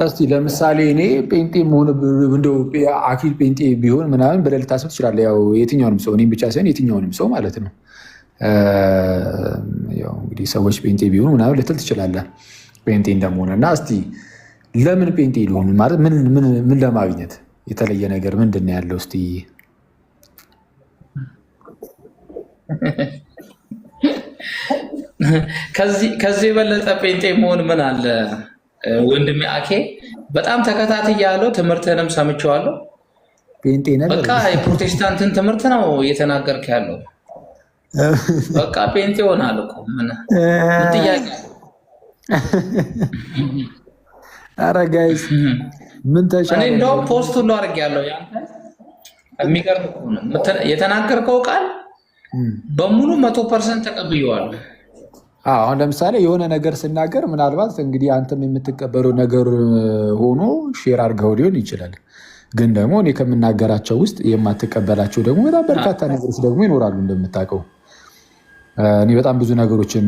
እስቲ ለምሳሌ እኔ ጴንጤ መሆን እንደው አኪል ጴንጤ ቢሆን ምናምን ብለህ ልታስብ ትችላለህ። ያው የትኛውንም ሰው እኔም ብቻ ሳይሆን የትኛውንም ሰው ማለት ነው። ያው እንግዲህ ሰዎች ጴንጤ ቢሆኑ ምናምን ልትል ትችላለህ ጴንጤ እንደመሆነ እና እስቲ ለምን ጴንጤ ሊሆን ማለት ምን ለማግኘት የተለየ ነገር ምንድን ነው ያለው? እስቲ ከዚህ የበለጠ ጴንጤ መሆን ምን አለ ወንድሜ አኬ? በጣም ተከታትያለሁ፣ ትምህርትህንም ሰምቼዋለሁ። ጴንጤ ነህ በቃ የፕሮቴስታንትን ትምህርት ነው እየተናገርክ ያለው። በቃ ጴንጤ ሆናል እኮ ምን ጥያቄ? ኧረ ጋይስ ምን ተሻለ? እኔ እንደውም ፖስት ሁሉ አድርጌያለሁ። ያንተ የሚገርም እኮ ነው የተናገርከው ቃል በሙሉ 100% ተቀብዬዋለሁ። አሁን ለምሳሌ የሆነ ነገር ስናገር ምናልባት እንግዲህ አንተም የምትቀበለው ነገር ሆኖ ሼር አድርገው ሊሆን ይችላል። ግን ደግሞ እኔ ከምናገራቸው ውስጥ የማትቀበላቸው ደግሞ በጣም በርካታ ነገሮች ደግሞ ይኖራሉ። እንደምታውቀው እኔ በጣም ብዙ ነገሮችን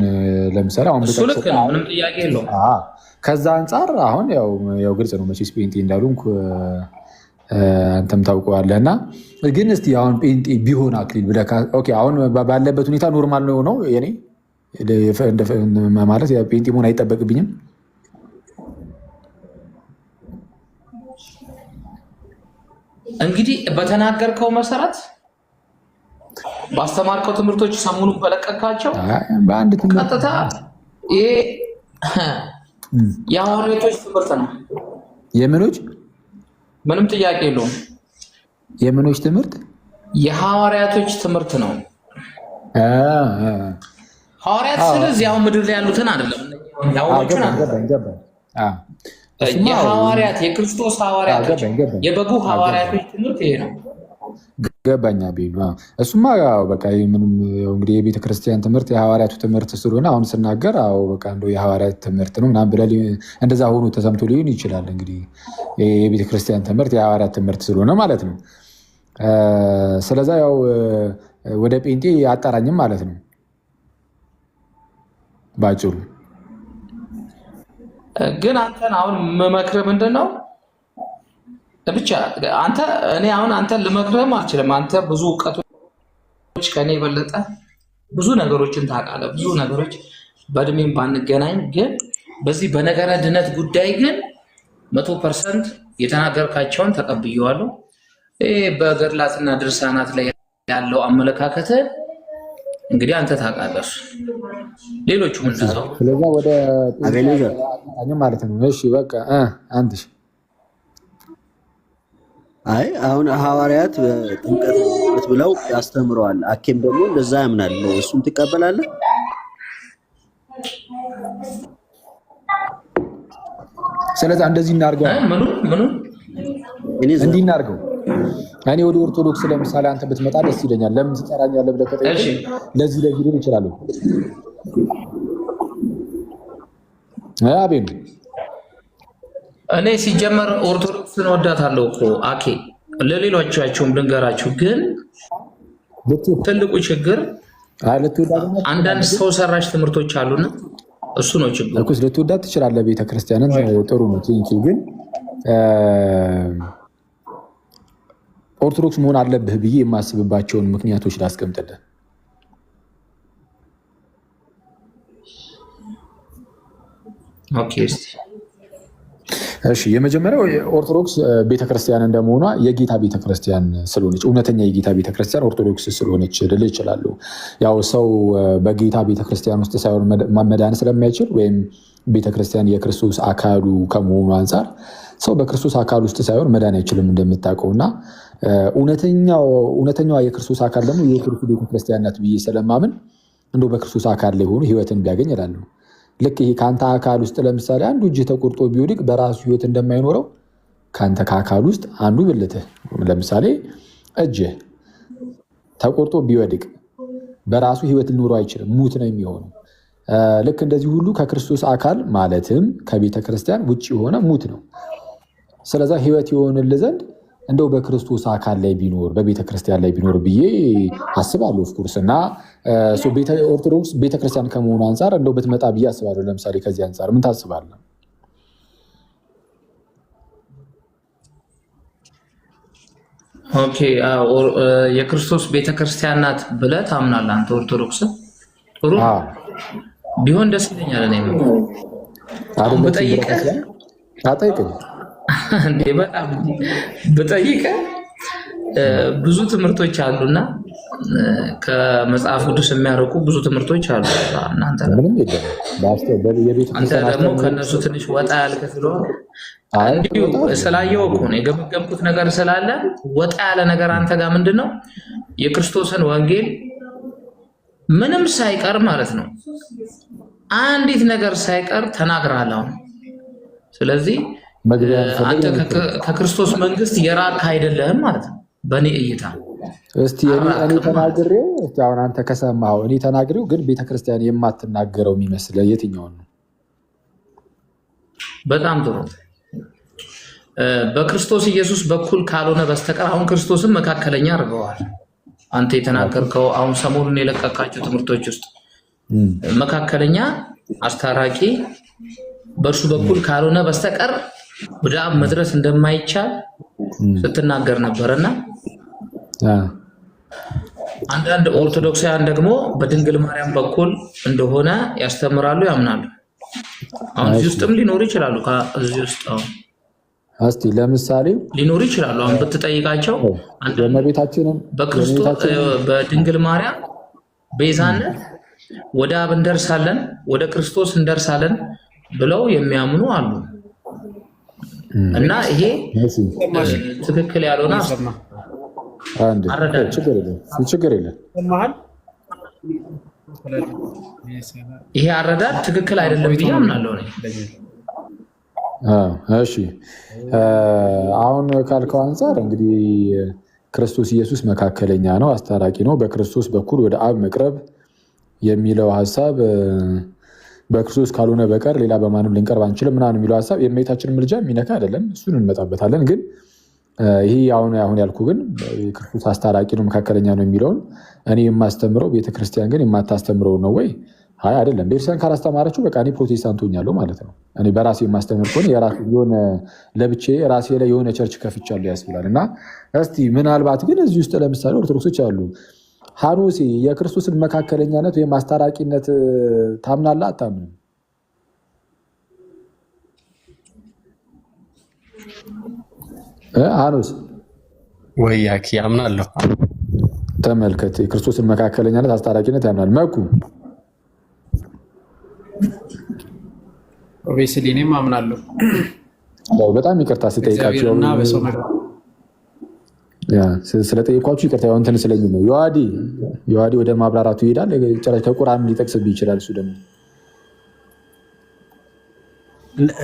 ለምሳሌ አሁን እሱ ልክ ነው፣ ምንም ጥያቄ የለውም። ከዛ አንጻር አሁን ያው ግልጽ ነው መቼስ ጴንጤ እንዳሉንኩ አንተም ታውቀዋለህ። እና ግን እስቲ አሁን ጴንጤ ቢሆን አክሊል ብለህ አሁን ባለበት ሁኔታ ኖርማል ነው የሆነው የኔ ማለት ጴንጤ መሆን አይጠበቅብኝም። እንግዲህ በተናገርከው መሰረት ባስተማርከው ትምህርቶች ሰሞኑን በለቀቃቸው ቀጥታ ይሄ የሐዋርያቶች ትምህርት ነው። የምኖች ምንም ጥያቄ የለውም። የምኖች ትምህርት የሐዋርያቶች ትምህርት ነው። ሐዋርያት ስለዚህ ያው ምድር ላይ ያሉትን አይደለም፣ ያውዎቹን የሐዋርያት የክርስቶስ ሐዋርያቶች የበጉ ሐዋርያቶች ትምህርት ይሄ ነው። ገባኛ ቢሉ እሱማ በቃ ምንም እንግዲህ የቤተ ክርስቲያን ትምህርት የሐዋርያቱ ትምህርት ስለሆነ አሁን ስናገር በቃ እንደው የሐዋርያት ትምህርት ነው ምናምን ብለህ እንደዛ ሆኖ ተሰምቶ ሊሆን ይችላል። እንግዲህ የቤተ ክርስቲያን ትምህርት የሐዋርያት ትምህርት ስለሆነ ማለት ነው። ስለዛ ያው ወደ ጴንጤ አጣራኝም ማለት ነው ባጭሩ። ግን አንተን አሁን መመክር ምንድን ነው ብቻ እኔ አሁን አንተን ልመክርህም አልችልም። አንተ ብዙ እውቀቶች ከኔ የበለጠ ብዙ ነገሮችን ታውቃለህ። ብዙ ነገሮች በእድሜም ባንገናኝ፣ ግን በዚህ በነገረ ድነት ጉዳይ ግን 100% የተናገርካቸውን ተቀብዬዋለሁ። በገድላትና ድርሳናት ላይ ያለው አመለካከት እንግዲህ አንተ ታውቃለህ፣ ሌሎቹ እንደዛው። ስለዛ ወደ ማለት ነው። እሺ በቃ አንተሽ አሁን ሐዋርያት ጥምቀት ብለው ያስተምረዋል። አኬም ደግሞ እንደዛ ያምናል። እሱን ትቀበላለህ? ስለዚህ እንደዚህ እናድርገው። እንዲህ እናድርገው። እኔ ወደ ኦርቶዶክስ ለምሳሌ አንተ ብትመጣ ደስ ይለኛል። ለምን ትጠራኛለህ ብለህ ከጠየቀኝ ለዚህ ሊሆን ይችላል። አቤን እኔ ሲጀመር ኦርቶዶክስን ወዳታለሁ እኮ አኬ፣ ለሌሎቻቸውም ልንገራችሁ። ግን ትልቁ ችግር አንዳንድ ሰው ሰራሽ ትምህርቶች አሉና እሱ ነው ችግሩ። እኮ ልትወዳት ትችላለህ ቤተክርስቲያንን፣ ጥሩ ነው። ግን ኦርቶዶክስ መሆን አለብህ ብዬ የማስብባቸውን ምክንያቶች ላስቀምጥልህ። ኦኬ እስቲ እሺ፣ የመጀመሪያው ኦርቶዶክስ ቤተክርስቲያን እንደመሆኗ የጌታ ቤተክርስቲያን ስለሆነች እውነተኛ የጌታ ቤተክርስቲያን ኦርቶዶክስ ስለሆነች ልል ይችላሉ። ያው ሰው በጌታ ቤተክርስቲያን ውስጥ ሳይሆን መዳን ስለማይችል ወይም ቤተክርስቲያን የክርስቶስ አካሉ ከመሆኑ አንጻር ሰው በክርስቶስ አካል ውስጥ ሳይሆን መዳን አይችልም እንደምታውቀው። እና እውነተኛዋ የክርስቶስ አካል ደግሞ የክርስቶስ ቤተክርስቲያን ናት ብዬ ስለማምን እንደው በክርስቶስ አካል ላይ ሆኖ ህይወትን ቢያገኝ እላለሁ። ልክ ይሄ ከአንተ አካል ውስጥ ለምሳሌ አንዱ እጅ ተቆርጦ ቢወድቅ በራሱ ህይወት እንደማይኖረው ከአንተ ከአካል ውስጥ አንዱ ብልትህ ለምሳሌ እጅህ ተቆርጦ ቢወድቅ በራሱ ህይወት ሊኖረው አይችልም፣ ሙት ነው የሚሆነው። ልክ እንደዚህ ሁሉ ከክርስቶስ አካል ማለትም ከቤተ ክርስቲያን ውጭ የሆነ ሙት ነው። ስለዛ ህይወት የሆንልህ ዘንድ እንደው በክርስቶስ አካል ላይ ቢኖር በቤተ ክርስቲያን ላይ ቢኖር ብዬ አስባለሁ። ኦፍኮርስ እና ኦርቶዶክስ ቤተክርስቲያን ከመሆኑ አንጻር እንደው ብትመጣ ብዬ አስባለሁ። ለምሳሌ ከዚህ አንጻር ምን ታስባለህ? ኦኬ የክርስቶስ ቤተክርስቲያን ናት ብለህ ታምናለህ አንተ ኦርቶዶክስ? ጥሩ ቢሆን ደስ ይለኛል። እኔም አሁን ብጠይቅህ እንዴ በጣም ብጠይቅህ ብዙ ትምህርቶች አሉና ከመጽሐፍ ቅዱስ የሚያርቁ ብዙ ትምህርቶች አሉ። እናንተ አንተ ደግሞ ከእነሱ ትንሽ ወጣ ያልክ ስለሆነ እንዲሁ ስላየው እኮ ነው የገመገምኩት ነገር ስላለ ወጣ ያለ ነገር አንተ ጋር ምንድን ነው የክርስቶስን ወንጌል ምንም ሳይቀር ማለት ነው አንዲት ነገር ሳይቀር ተናግረሃል አሁን። ስለዚህ አንተ ከክርስቶስ መንግስት የራቅ አይደለህም ማለት ነው በእኔ እይታ። እስቲ እኔ ተናግሬው አሁን አንተ ከሰማኸው እኔ ተናግሬው ግን ቤተክርስቲያን የማትናገረው የሚመስል የትኛውን ነው? በጣም ጥሩ። በክርስቶስ ኢየሱስ በኩል ካልሆነ በስተቀር አሁን ክርስቶስን መካከለኛ አድርገዋል። አንተ የተናገርከው አሁን ሰሞኑን የለቀቃቸው ትምህርቶች ውስጥ መካከለኛ አስታራቂ በእርሱ በኩል ካልሆነ በስተቀር ወደ አብ መድረስ እንደማይቻል ስትናገር ነበርና አንዳንድ ኦርቶዶክሳውያን ደግሞ በድንግል ማርያም በኩል እንደሆነ ያስተምራሉ፣ ያምናሉ። አሁን እዚህ ውስጥም ሊኖሩ ይችላሉ። ከዚህ ውስጥ አሁን እስቲ ለምሳሌ ሊኖሩ ይችላሉ። አሁን ብትጠይቃቸው በክርስቶስ በድንግል ማርያም ቤዛነት ወደ አብ እንደርሳለን፣ ወደ ክርስቶስ እንደርሳለን ብለው የሚያምኑ አሉ። እና ይሄ ትክክል ያልሆነ ችግር የለም። ይሄ አረዳድ ትክክል አይደለም ብዬ አምናለሁ። እሺ አሁን ካልከው አንጻር እንግዲህ ክርስቶስ ኢየሱስ መካከለኛ ነው፣ አስታራቂ ነው፣ በክርስቶስ በኩል ወደ አብ መቅረብ የሚለው ሀሳብ በክርስቶስ ካልሆነ በቀር ሌላ በማንም ልንቀርብ አንችልም ምናምን የሚለው ሀሳብ የእመቤታችንን ምልጃ የሚነካ አይደለም። እሱን እንመጣበታለን። ግን ይህ አሁን ያልኩ ግን ክርስቶስ አስታራቂ ነው መካከለኛ ነው የሚለውን እኔ የማስተምረው ቤተክርስቲያን ግን የማታስተምረው ነው ወይ? አይ አይደለም። ቤተክርስቲያን ካላስተማረችው በቃ እኔ ፕሮቴስታንት ሆኛለሁ ማለት ነው። እኔ በራሴ የማስተምር ከሆነ የራሴ የሆነ ለብቻዬ ራሴ ላይ የሆነ ቸርች ከፍቻለሁ ያስብላል። እና እስቲ ምናልባት ግን እዚህ ውስጥ ለምሳሌ ኦርቶዶክሶች አሉ። ሐኑሲ የክርስቶስን መካከለኛነት ወይም አስታራቂነት ታምናለህ አታምንም? ሐኑስ ወይ ያኪ አምናለሁ። ተመልከት፣ የክርስቶስን መካከለኛነት አስታራቂነት ያምናል። መኩ ኦቤስሊ እኔም አምናለሁ። በጣም ይቅርታ ስጠይቃቸው ስለጠየኳችሁ ይቅርታ። እንትን ስለኝ ነው። ዮሐዲ ወደ ማብራራቱ ይሄዳል። ጭራሽ ከቁርአን ሊጠቅስብህ ይችላል። እሱ ደግሞ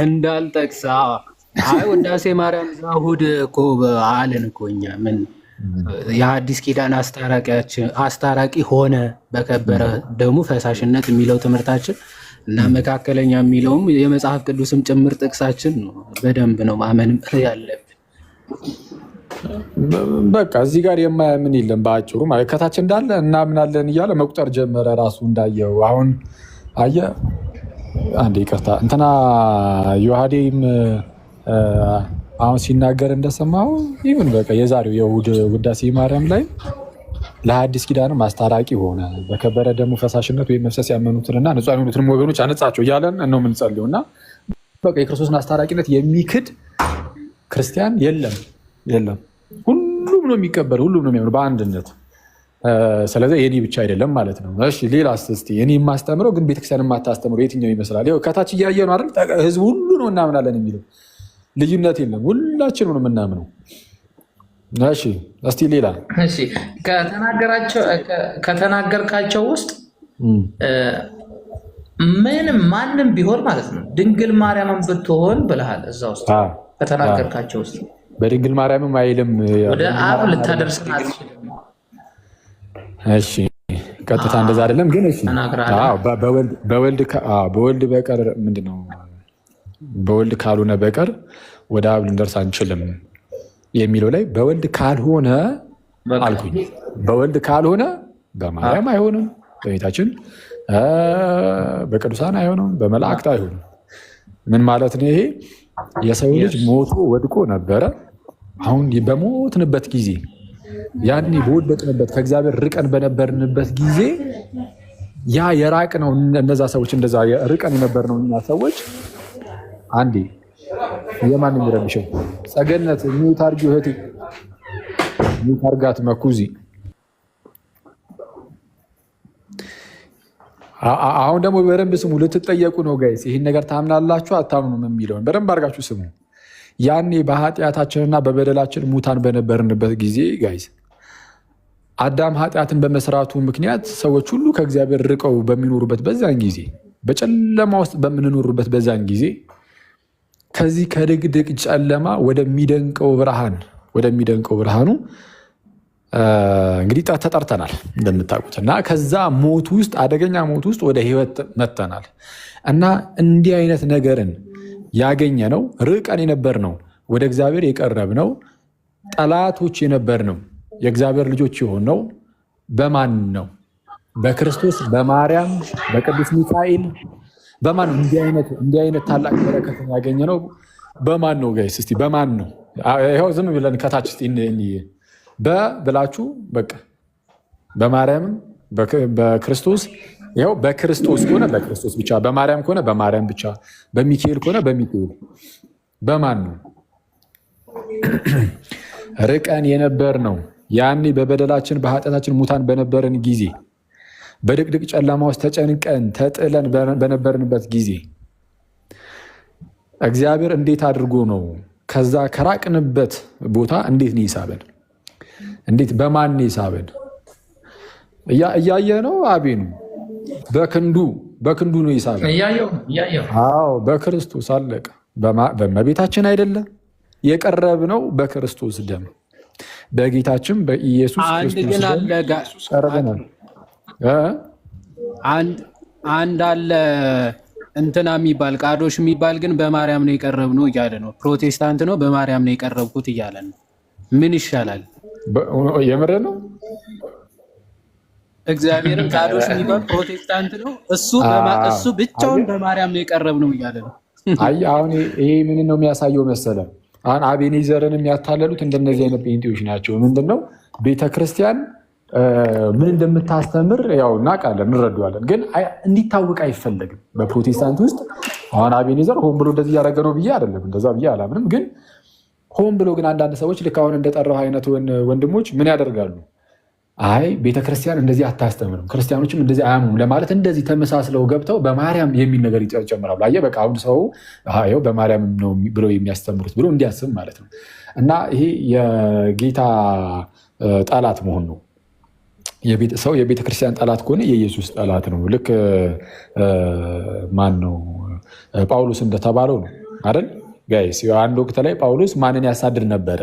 እንዳልጠቅስ ውዳሴ ማርያም እሑድ እኮ አለን እኮ እኛ ምን የሐዲስ ኪዳን አስታራቂ ሆነ በከበረ ደሙ ፈሳሽነት የሚለው ትምህርታችን እና መካከለኛ የሚለውም የመጽሐፍ ቅዱስም ጭምር ጥቅሳችን ነው። በደንብ ነው ማመን ያለብን። በቃ እዚህ ጋር የማያምን የለም። በአጭሩ ማለት ከታች እንዳለ እናምናለን እያለ መቁጠር ጀመረ። ራሱ እንዳየው አሁን አየህ። አንዴ ይቅርታ እንትና ዮሐዴም አሁን ሲናገር እንደሰማው ይሁን በቃ የዛሬው የእሑድ ውዳሴ ማርያም ላይ ለሐዲስ ኪዳንም አስታራቂ ሆነ በከበረ ደሙ ፈሳሽነት ወይም መፍሰስ ያመኑትንና ንጹሐን የሆኑትንም ወገኖች አነጻቸው እያለን ነው የምንጸልየው። እና በቃ የክርስቶስን አስታራቂነት የሚክድ ክርስቲያን የለም። ሁሉም ነው የሚቀበል፣ ሁሉም ነው የሚያምኑ በአንድነት። ስለዚህ የኔ ብቻ አይደለም ማለት ነው። እሺ ሌላስ? እስኪ እኔ የማስተምረው ግን ቤተክርስቲያን የማታስተምረው የትኛው ይመስላል? ይኸው ከታች እያየ ነው አይደል? ህዝቡ ሁሉ ነው እናምናለን የሚለው ልዩነት የለም። ሁላችንም ነው የምናምነው። እሺ እስቲ ሌላ ከተናገርካቸው ውስጥ ምንም ማንም ቢሆን ማለት ነው ድንግል ማርያምን ብትሆን ብለሃል። እዛ ውስጥ ከተናገርካቸው ውስጥ በድንግል ማርያምም አይልም ወደ አብ ልታደርስን አትችልም። እሺ ቀጥታ እንደዛ አይደለም ግን እሺ በወልድ በቀር ምንድነው በወልድ ካልሆነ በቀር ወደ አብ ልንደርስ አንችልም የሚለው ላይ በወልድ ካልሆነ አልኩኝ። በወልድ ካልሆነ በማርያም አይሆንም፣ በቤታችን በቅዱሳን አይሆንም፣ በመላእክት አይሆንም። ምን ማለት ነው ይሄ? የሰው ልጅ ሞቶ ወድቆ ነበረ። አሁን በሞትንበት ጊዜ ያኔ በወደቅንበት ከእግዚአብሔር ርቀን በነበርንበት ጊዜ ያ የራቅ ነው እነዛ ሰዎች እንደዛ ርቀን የነበር ነው እኛ ሰዎች አንዴ የማን የሚረብሸው ጸገነት ሚውት አድርጊው እህቴ ሚውት አድርጋት መኩዚ አሁን ደግሞ በደንብ ስሙ ልትጠየቁ ነው ጋይስ ይህን ነገር ታምናላችሁ አታምኑም የሚለውን በደንብ አድርጋችሁ ስሙ ያኔ በኃጢአታችንና በበደላችን ሙታን በነበርንበት ጊዜ ጋይስ አዳም ኃጢአትን በመስራቱ ምክንያት ሰዎች ሁሉ ከእግዚአብሔር ርቀው በሚኖሩበት በዛን ጊዜ በጨለማ ውስጥ በምንኖሩበት በዛን ጊዜ ከዚህ ከድቅድቅ ጨለማ ወደሚደንቀው ብርሃኑ እንግዲህ ተጠርተናል እንደምታውቁት እና ከዛ ሞት ውስጥ አደገኛ ሞት ውስጥ ወደ ህይወት መጥተናል እና እንዲህ አይነት ነገርን ያገኘ ነው ርቀን የነበር ነው ወደ እግዚአብሔር የቀረብ ነው ጠላቶች የነበር ነው የእግዚአብሔር ልጆች የሆን ነው በማን ነው በክርስቶስ በማርያም በቅዱስ ሚካኤል በማን እንዲህ አይነት ታላቅ በረከትን ያገኘ ነው በማን ነው ጋይስ እስቲ በማን ነው ይሄው ዝም ብለን ከታች እስቲ በብላችሁ በቃ በማርያም በክርስቶስ ይሄው በክርስቶስ ከሆነ በክርስቶስ ብቻ በማርያም ከሆነ በማርያም ብቻ በሚካኤል ከሆነ በሚካኤል በማን ነው ርቀን የነበር ነው ያኔ በበደላችን በኃጢአታችን ሙታን በነበርን ጊዜ በድቅድቅ ጨለማ ውስጥ ተጨንቀን ተጥለን በነበርንበት ጊዜ እግዚአብሔር እንዴት አድርጎ ነው ከዛ ከራቅንበት ቦታ እንዴት ነው ይሳበን እንዴት በማን ነው ይሳበን እያየ ነው አቤኑ በክንዱ ነው ይሳበን አዎ በክርስቶስ አለቀ በመቤታችን አይደለም የቀረብነው በክርስቶስ ደም በጌታችን በኢየሱስ ክርስቶስ ቀርበናል አንድ አለ እንትና የሚባል ቃዶሽ የሚባል ግን በማርያም ነው የቀረብነው እያለ ነው ፕሮቴስታንት ነው በማርያም ነው የቀረብኩት እያለ ነው ምን ይሻላል የምር ነው እግዚአብሔርን ቃዶሽ የሚባል ፕሮቴስታንት ነው እሱ ብቻውን በማርያም ነው የቀረብነው እያለ ነው አሁን ይሄ ምን ነው የሚያሳየው መሰለ አሁን አቤኔዘርን የሚያታለሉት እንደነዚህ አይነት ጴንጤዎች ናቸው ምንድነው ቤተክርስቲያን ምን እንደምታስተምር ያው እናውቃለን እንረዳዋለን ግን እንዲታወቅ አይፈለግም በፕሮቴስታንት ውስጥ አሁን አቤኔዘር ሆን ብሎ እንደዚህ ያደረገ ነው ብዬ አይደለም እንደዛ ብዬ አላምንም ግን ሆን ብሎ ግን አንዳንድ ሰዎች ልክ አሁን እንደጠራው አይነት ወንድሞች ምን ያደርጋሉ አይ ቤተክርስቲያን እንደዚህ አታስተምርም ክርስቲያኖችም እንደዚህ አያምኑም ለማለት እንደዚህ ተመሳስለው ገብተው በማርያም የሚል ነገር ይጨምራሉ አየህ በቃ አሁን ሰው ይኸው በማርያም ነው ብለው የሚያስተምሩት ብሎ እንዲያስብ ማለት ነው እና ይሄ የጌታ ጠላት መሆን ነው ሰው የቤተክርስቲያን ጠላት ከሆነ የኢየሱስ ጠላት ነው ልክ ማን ነው ጳውሎስ እንደተባለው ነው አይደል ጋይስ አንድ ወቅት ላይ ጳውሎስ ማንን ያሳድድ ነበረ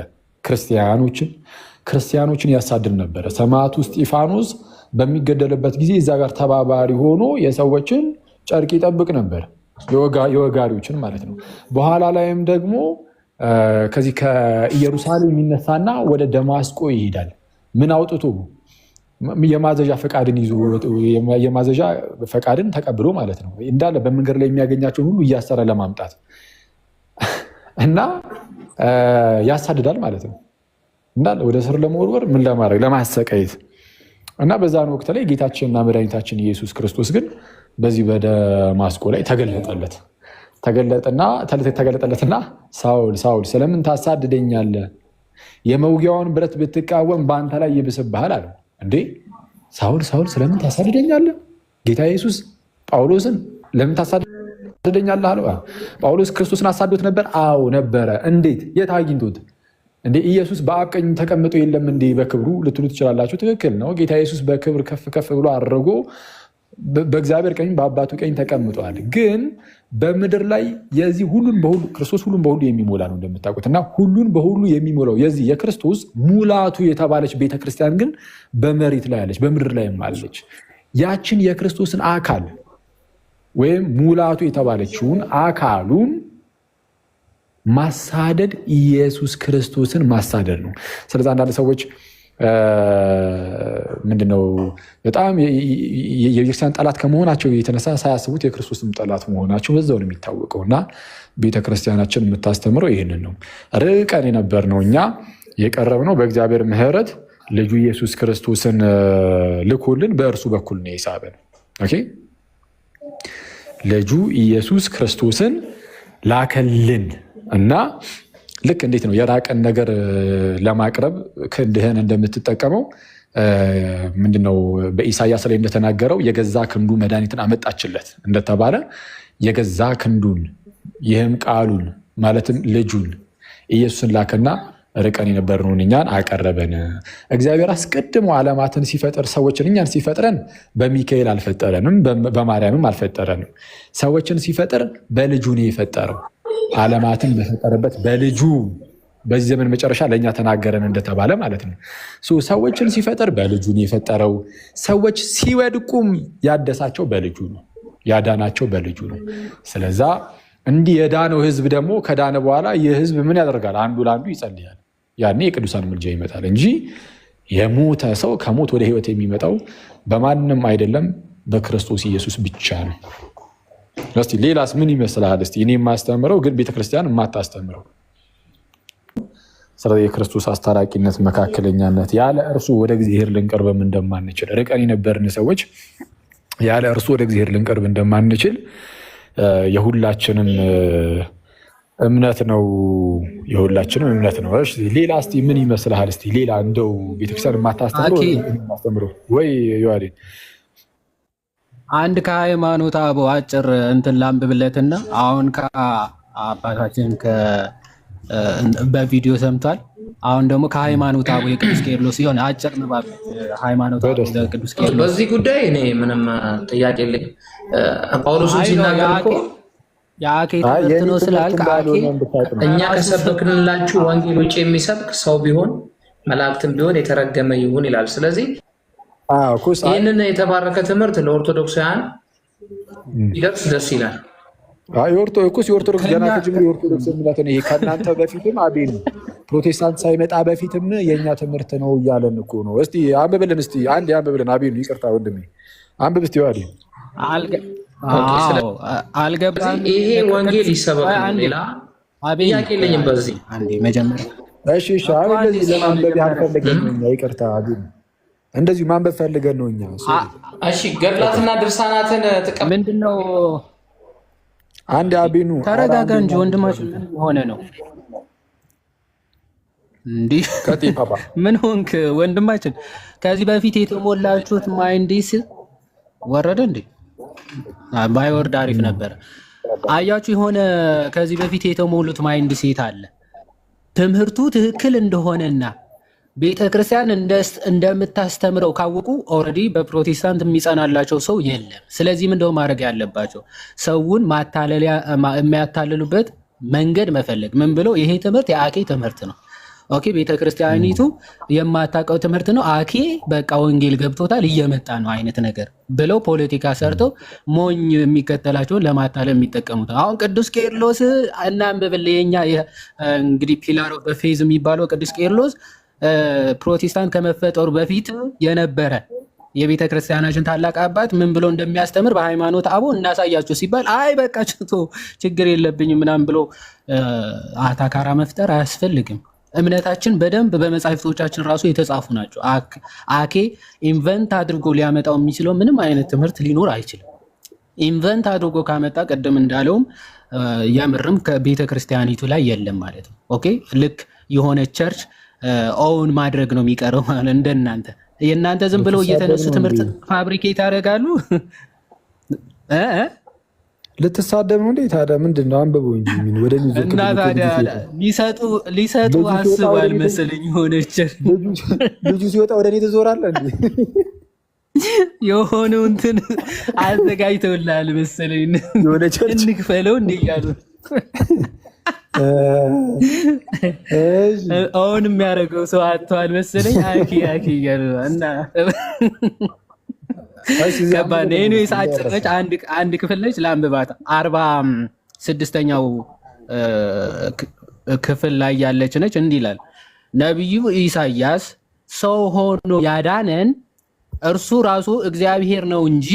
ክርስቲያኖችን ያሳድድ ነበረ ሰማዕቱ እስጢፋኖስ በሚገደልበት ጊዜ እዛ ጋር ተባባሪ ሆኖ የሰዎችን ጨርቅ ይጠብቅ ነበር የወጋሪዎችን ማለት ነው በኋላ ላይም ደግሞ ከዚህ ከኢየሩሳሌም የሚነሳና ወደ ደማስቆ ይሄዳል ምን አውጥቶ የማዘዣ ፈቃድን ይዞ የማዘዣ ፈቃድን ተቀብሎ ማለት ነው እንዳለ በመንገድ ላይ የሚያገኛቸውን ሁሉ እያሰረ ለማምጣት እና ያሳድዳል ማለት ነው እንዳለ ወደ ስር ለመወርወር ምን ለማድረግ ለማሰቃየት እና በዛን ወቅት ላይ ጌታችንና መድኃኒታችን ኢየሱስ ክርስቶስ ግን በዚህ በደማስቆ ላይ ተገለጠለትና ሳውል ስለምን ታሳድደኛለህ የመውጊያውን ብረት ብትቃወም በአንተ ላይ ይብስብሃል አለው እንዴ ሳውል ስለምን ታሳድደኛለህ ጌታ ኢየሱስ ጳውሎስን ለምን ታሳድደኛለህ አለው ጳውሎስ ክርስቶስን አሳዶት ነበር አዎ ነበረ እንዴት የት አግኝቶት እንዴ ኢየሱስ በአብ ቀኝ ተቀምጦ የለም እንዴ በክብሩ ልትሉ ትችላላችሁ ትክክል ነው ጌታ ኢየሱስ በክብር ከፍ ብሎ አድርጎ በእግዚአብሔር ቀኝ በአባቱ ቀኝ ተቀምጧል ግን በምድር ላይ የዚህ ክርስቶስ ሁሉን በሁሉ የሚሞላ ነው እንደምታውቁት እና ሁሉን በሁሉ የሚሞላው የዚህ የክርስቶስ ሙላቱ የተባለች ቤተክርስቲያን ግን በመሬት ላይ አለች በምድር ላይ አለች ያችን የክርስቶስን አካል ወይም ሙላቱ የተባለችውን አካሉን ማሳደድ ኢየሱስ ክርስቶስን ማሳደድ ነው ስለዚህ አንዳንድ ሰዎች ምንድነው በጣም የቤተክርስቲያን ጠላት ከመሆናቸው የተነሳ ሳያስቡት የክርስቶስም ጠላት መሆናቸው በዛው ነው የሚታወቀው እና ቤተክርስቲያናችን የምታስተምረው ይህንን ነው ርቀን የነበርነው እኛ የቀረብነው በእግዚአብሔር ምሕረት ልጁ ኢየሱስ ክርስቶስን ልኮልን በእርሱ በኩል ነው የሳበን። ኦኬ ልጁ ኢየሱስ ክርስቶስን ላከልን እና ልክ እንዴት ነው የራቀን ነገር ለማቅረብ ክንድህን እንደምትጠቀመው ምንድነው በኢሳያስ ላይ እንደተናገረው የገዛ ክንዱ መድኃኒትን አመጣችለት እንደተባለ የገዛ ክንዱን ይህም ቃሉን ማለትም ልጁን ኢየሱስን ላከና ርቀን የነበርነውን እኛን አቀረበን። እግዚአብሔር አስቀድሞ ዓለማትን ሲፈጥር ሰዎችን እኛን ሲፈጥረን በሚካኤል አልፈጠረንም፣ በማርያምም አልፈጠረንም። ሰዎችን ሲፈጥር በልጁ ነው የፈጠረው። ዓለማትን በፈጠረበት በልጁ በዚህ ዘመን መጨረሻ ለእኛ ተናገረን እንደተባለ ማለት ነው። ሰዎችን ሲፈጥር በልጁ ነው የፈጠረው። ሰዎች ሲወድቁም ያደሳቸው በልጁ ነው፣ ያዳናቸው በልጁ ነው። ስለዛ እንዲህ የዳነው ህዝብ ደግሞ ከዳነ በኋላ ይህ ህዝብ ምን ያደርጋል? አንዱ ለአንዱ ይጸልያል። ያኔ የቅዱሳን ምልጃ ይመጣል እንጂ የሞተ ሰው ከሞት ወደ ህይወት የሚመጣው በማንም አይደለም፣ በክርስቶስ ኢየሱስ ብቻ ነው። እስቲ ሌላስ ምን ይመስልሃል? እስቲ እኔ የማስተምረው ግን ቤተክርስቲያን የማታስተምረው ስለ የክርስቶስ አስታራቂነት፣ መካከለኛነት፣ ያለ እርሱ ወደ እግዚአብሔር ልንቀርብም እንደማንችል ርቀን የነበርን ሰዎች ያለ እርሱ ወደ እግዚአብሔር ልንቀርብ እንደማንችል የሁላችንም እምነት ነው። የሁላችንም እምነት ነው። እሺ ሌላ እስቲ ምን ይመስልሃል? እስቲ ሌላ እንደው ቤተክርስቲያን የማታስተምረው ወይ ዮሐዴን አንድ ከሃይማኖት አበው አጭር እንትን ላንብብለትና አሁን ከአባታችን በቪዲዮ ሰምቷል። አሁን ደግሞ ከሃይማኖት አበው የቅዱስ ቄርሎስ ሲሆን አጭር ንባብ ሃይማኖት አበው ቅዱስ ቄርሎስ በዚህ ጉዳይ እኔ ምንም ጥያቄ የለኝም። ጳውሎስን ሲናገር እኮ የአኬ ትምህርት ነው ስላልክ እኛ ከሰበክንላችሁ ወንጌል ውጭ የሚሰብክ ሰው ቢሆን መላእክትም ቢሆን የተረገመ ይሁን ይላል። ስለዚህ ይህንን የተባረከ ትምህርት ለኦርቶዶክሳውያን ይደርስ ደስ ይላል። የኦርቶዶክስ ገና ከጅምሩ የኦርቶዶክስ እምነት ነው። ይሄ ከእናንተ በፊትም አቤል ፕሮቴስታንት ሳይመጣ በፊትም የእኛ ትምህርት ነው እያለን እኮ ነው። እስቲ አንብብልን፣ እስቲ አንድ አንብብልን። አቤል ይቅርታ ወንድሜ አንብብ እስቲ። አልገባም። ይሄ ወንጌል ይሰበክ ሌላ ጥያቄ የለኝም። በዚህ መጀመሪያ እንደዚህ ለማንበብ ያልፈለገን ነው እኛ። ይቅርታ አቤል እንደዚሁ ማንበብ ፈልገን ነው እኛ። እሺ ገድላትና ድርሳናትን ምንድነው? አንድ አቤኑ ተረጋጋ እንጂ ወንድማችን ምን ሆነ ነው እንዲህ? ምን ሆንክ ወንድማችን? ከዚህ በፊት የተሞላችሁት ማይንዲስ ወረደ እንዴ? ባይወርድ አሪፍ ነበር። አያችሁ የሆነ ከዚህ በፊት የተሞሉት ማይንድ ሴት አለ። ትምህርቱ ትክክል እንደሆነና ቤተክርስቲያን እንደምታስተምረው ካወቁ ኦልሬዲ በፕሮቴስታንት የሚጸናላቸው ሰው የለም። ስለዚህ ምንድነው ማድረግ ያለባቸው? ሰውን ማታለሊያ የሚያታልሉበት መንገድ መፈለግ። ምን ብለው ይሄ ትምህርት የአኬ ትምህርት ነው፣ ኦኬ ቤተክርስቲያኒቱ የማታውቀው ትምህርት ነው፣ አኬ በቃ ወንጌል ገብቶታል እየመጣ ነው አይነት ነገር ብለው ፖለቲካ ሰርተው ሞኝ የሚከተላቸውን ለማታለል የሚጠቀሙት። አሁን ቅዱስ ቄርሎስ እናንብብል። የኛ እንግዲህ ፒላር ኦፍ ፌዝ የሚባለው ቅዱስ ቄርሎስ ፕሮቴስታንት ከመፈጠሩ በፊት የነበረ የቤተ ክርስቲያናችን ታላቅ አባት ምን ብሎ እንደሚያስተምር በሃይማኖት አበው እናሳያቸው ሲባል አይ በቃ ችግር የለብኝም ምናምን ብሎ አታካራ መፍጠር አያስፈልግም። እምነታችን በደንብ በመጻሕፍቶቻችን ራሱ የተጻፉ ናቸው። አኬ ኢንቨንት አድርጎ ሊያመጣው የሚችለው ምንም አይነት ትምህርት ሊኖር አይችልም። ኢንቨንት አድርጎ ካመጣ ቅድም እንዳለውም የምርም ከቤተ ክርስቲያኒቱ ላይ የለም ማለት ነው። ኦኬ ልክ የሆነ ቸርች ኦውን ማድረግ ነው የሚቀረው ማለት እንደናንተ የእናንተ ዝም ብለው እየተነሱ ትምህርት ፋብሪኬት ያደርጋሉ። ልትሳደብ ነው እንዴ ታዲያ? ምንድን ነው አንብበው እንጂ ምን ወደ እና ታዲያ ሊሰጡ አስቧል መሰለኝ። ሆነች ልጁ ሲወጣ ወደ እኔ ትዞራለህ እንዴ? የሆነው እንትን አዘጋጅተውልሃል መሰለኝ። እንክፈለው እንዴ እያሉ አሁን የሚያደርገው ሰው አጥተዋል መሰለኝ። አኪ እያሉ እና ገባን። ኤኒዌይስ አጭር ነች፣ አንድ ክፍል ነች። ለአንብባት 46ኛው ክፍል ላይ ያለች ነች። እንዲህ ይላል ነቢዩ ኢሳያስ ሰው ሆኖ ያዳነን እርሱ ራሱ እግዚአብሔር ነው እንጂ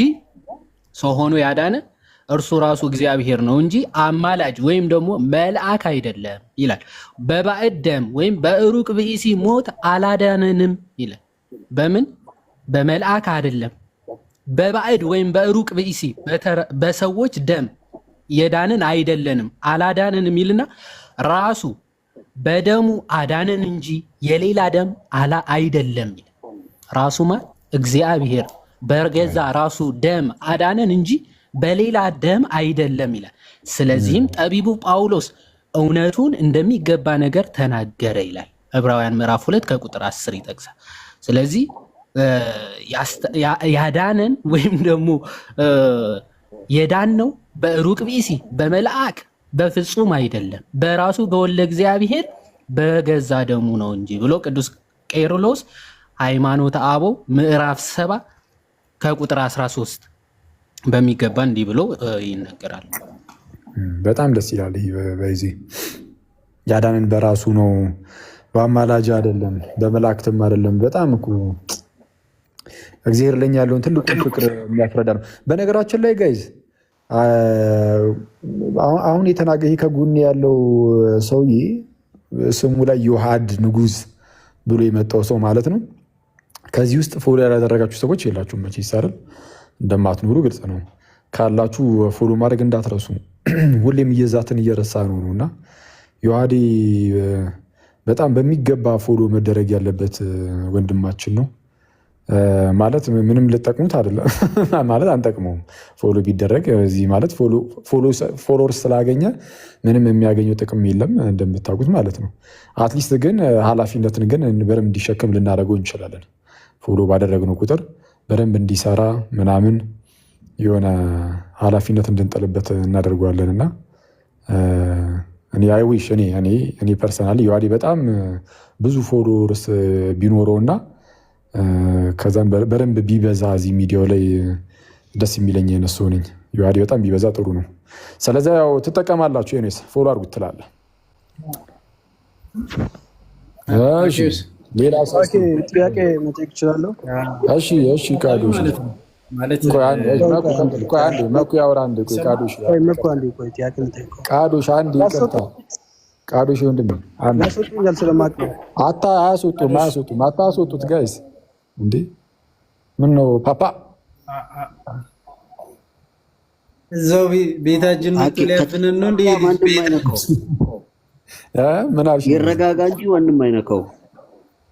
ሰው ሆኖ ያዳነን እርሱ ራሱ እግዚአብሔር ነው እንጂ አማላጅ ወይም ደግሞ መልአክ አይደለም ይላል። በባዕድ ደም ወይም በሩቅ ብእሲ ሞት አላዳነንም ይላል። በምን በመልአክ አይደለም፣ በባዕድ ወይም በሩቅ ብእሲ በሰዎች ደም የዳንን አይደለንም አላዳንን የሚልና ራሱ በደሙ አዳንን እንጂ የሌላ ደም አይደለም ይላል። ራሱ ማለት እግዚአብሔር በገዛ ራሱ ደም አዳንን እንጂ በሌላ ደም አይደለም ይላል። ስለዚህም ጠቢቡ ጳውሎስ እውነቱን እንደሚገባ ነገር ተናገረ ይላል። ዕብራውያን ምዕራፍ 2 ከቁጥር 10 ይጠቅሳል። ስለዚህ ያዳነን ወይም ደግሞ የዳነው በሩቅ ብእሲ በመልአክ በፍጹም አይደለም በራሱ በወልደ እግዚአብሔር በገዛ ደሙ ነው እንጂ ብሎ ቅዱስ ቄርሎስ ሃይማኖተ አበው ምዕራፍ 7 ከቁጥር 13 በሚገባ እንዲህ ብሎ ይነገራል። በጣም ደስ ይላል። ይህ በዚህ ያዳንን በራሱ ነው፣ በአማላጅ አይደለም፣ በመላእክትም አይደለም። በጣም እኮ እግዚአብሔር ለኛ ያለውን ትልቁ ፍቅር የሚያስረዳ ነው። በነገራችን ላይ ጋይዝ አሁን የተናገረ ከጎን ያለው ሰውዬ ስሙ ላይ ዮሐድ ንጉስ ብሎ የመጣው ሰው ማለት ነው። ከዚህ ውስጥ ፎሎ ያላደረጋችሁ ሰዎች የላችሁም መቼስ አይደል? እንደማትኖሩ ግልጽ ነው። ካላችሁ ፎሎ ማድረግ እንዳትረሱ። ሁሌም እየዛትን እየረሳ ነው እና ዮሐዴ በጣም በሚገባ ፎሎ መደረግ ያለበት ወንድማችን ነው። ማለት ምንም ልጠቅሙት አይደለም ማለት አንጠቅመውም። ፎሎ ቢደረግ እዚህ ማለት ፎሎወርስ ስላገኘ ምንም የሚያገኘው ጥቅም የለም እንደምታውቁት ማለት ነው። አትሊስት ግን ኃላፊነትን ግን በደንብ እንዲሸከም ልናደርገው እንችላለን። ፎሎ ባደረግነው ቁጥር በደንብ እንዲሰራ ምናምን የሆነ ኃላፊነት እንድንጠልበት እናደርገዋለን እና እኔ አይዊሽ እኔ ፐርሰናሊ ዮሐዴ በጣም ብዙ ፎሎወርስ ቢኖረው እና ከዛም በደንብ ቢበዛ እዚህ ሚዲያው ላይ ደስ የሚለኝ የነሱ ነኝ። ዮሐዴ በጣም ቢበዛ ጥሩ ነው። ስለዚህ ያው ትጠቀማላችሁ። ኔስ ፎሎ አድርጉት ትላለህ። እሺ ሌላ ጥያቄ መጠየቅ እችላለሁ? እሺ ቃዶሽ ቃዶሽ አንድ ይቅርታ ቃዶሽ ወንድም አያስወጡም አታስወጡት ጋይስ እንዴ ምን ነው ፓፓ እዛው ቤታችን መጥቶ ሊያፍንን ነው እንዴ? ምን አልሽ? ይረጋጋ እንጂ ማንም አይነካው።